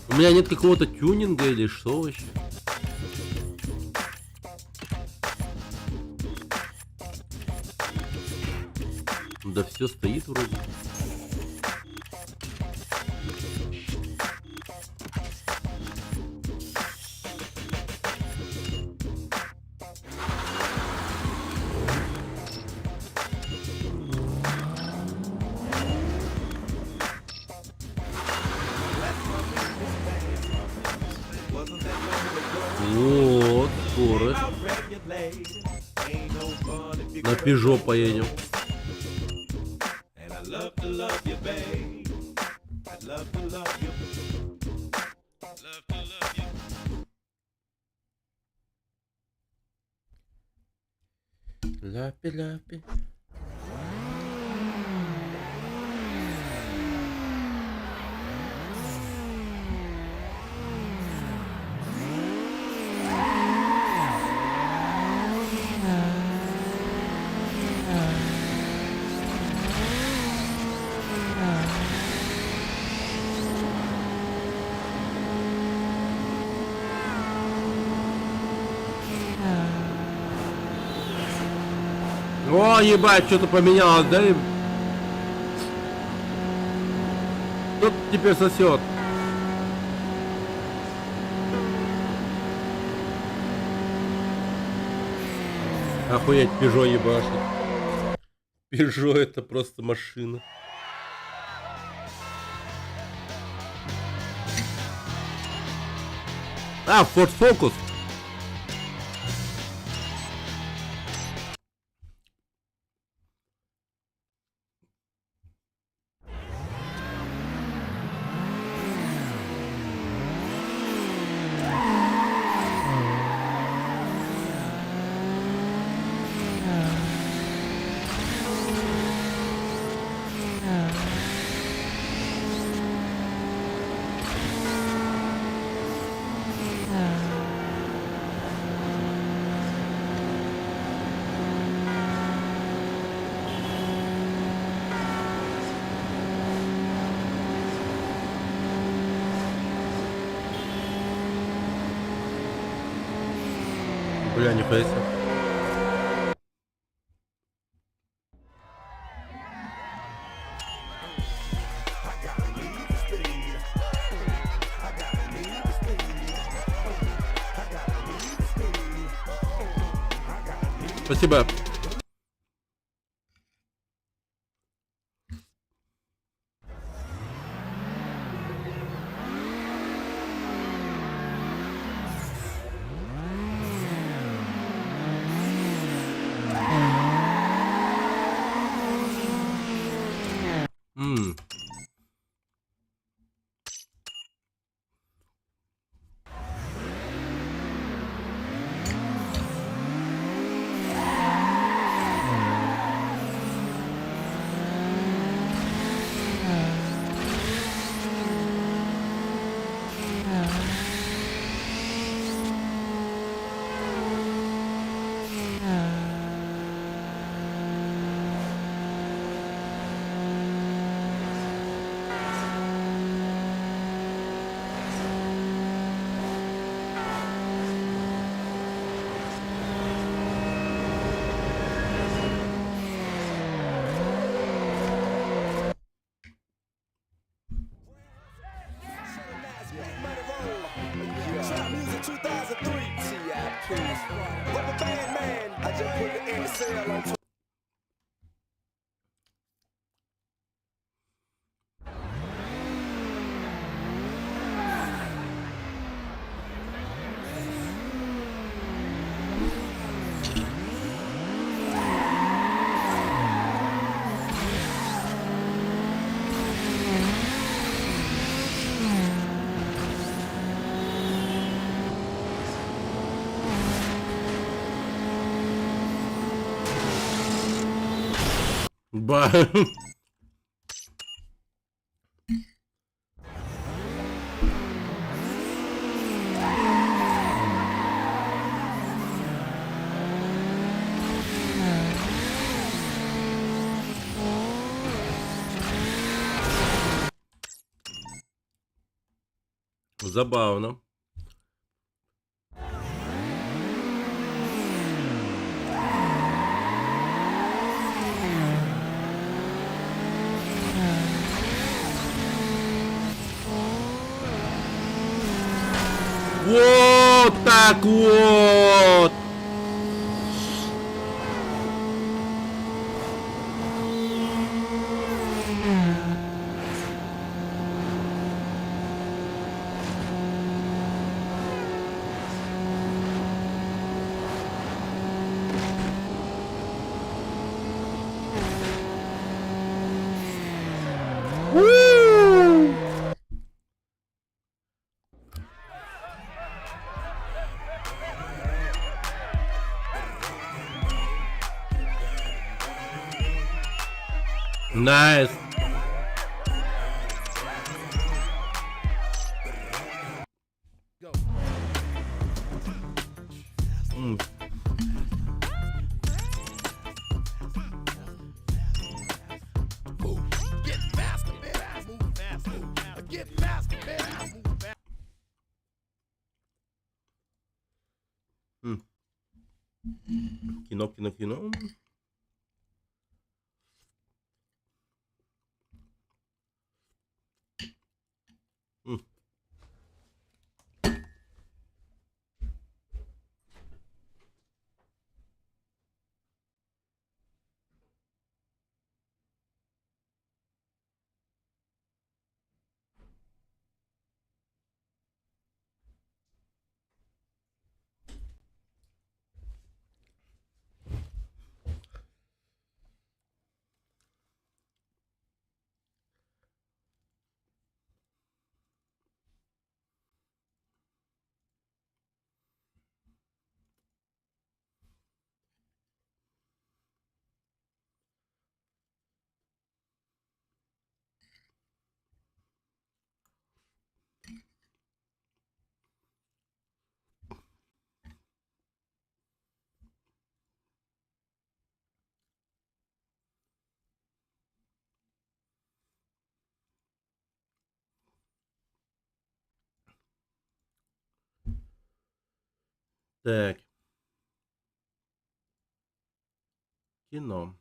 Speaker 1: У меня нет какого-то тюнинга или что вообще? Да все стоит вроде. Вот, скорость.
Speaker 4: Ain't no fun if you
Speaker 1: На Peugeot поедем.
Speaker 4: and I love to love you, babe. I love to love you. Love to love you.
Speaker 1: Ляпи-ляпи. О, ебать, что-то поменялось, да? Тут теперь сосет. Охуеть, Peugeot ебашит. Peugeot это просто машина. А, Ford Focus. Бля, нихуя себе. Спасибо.
Speaker 8: Trap Music 2003, T.I.P. Rubber Band Man, I just put the end sale on
Speaker 1: Ба. Забавно. Вот так вот! Найс. М. М. Кино. М. Так. Кино.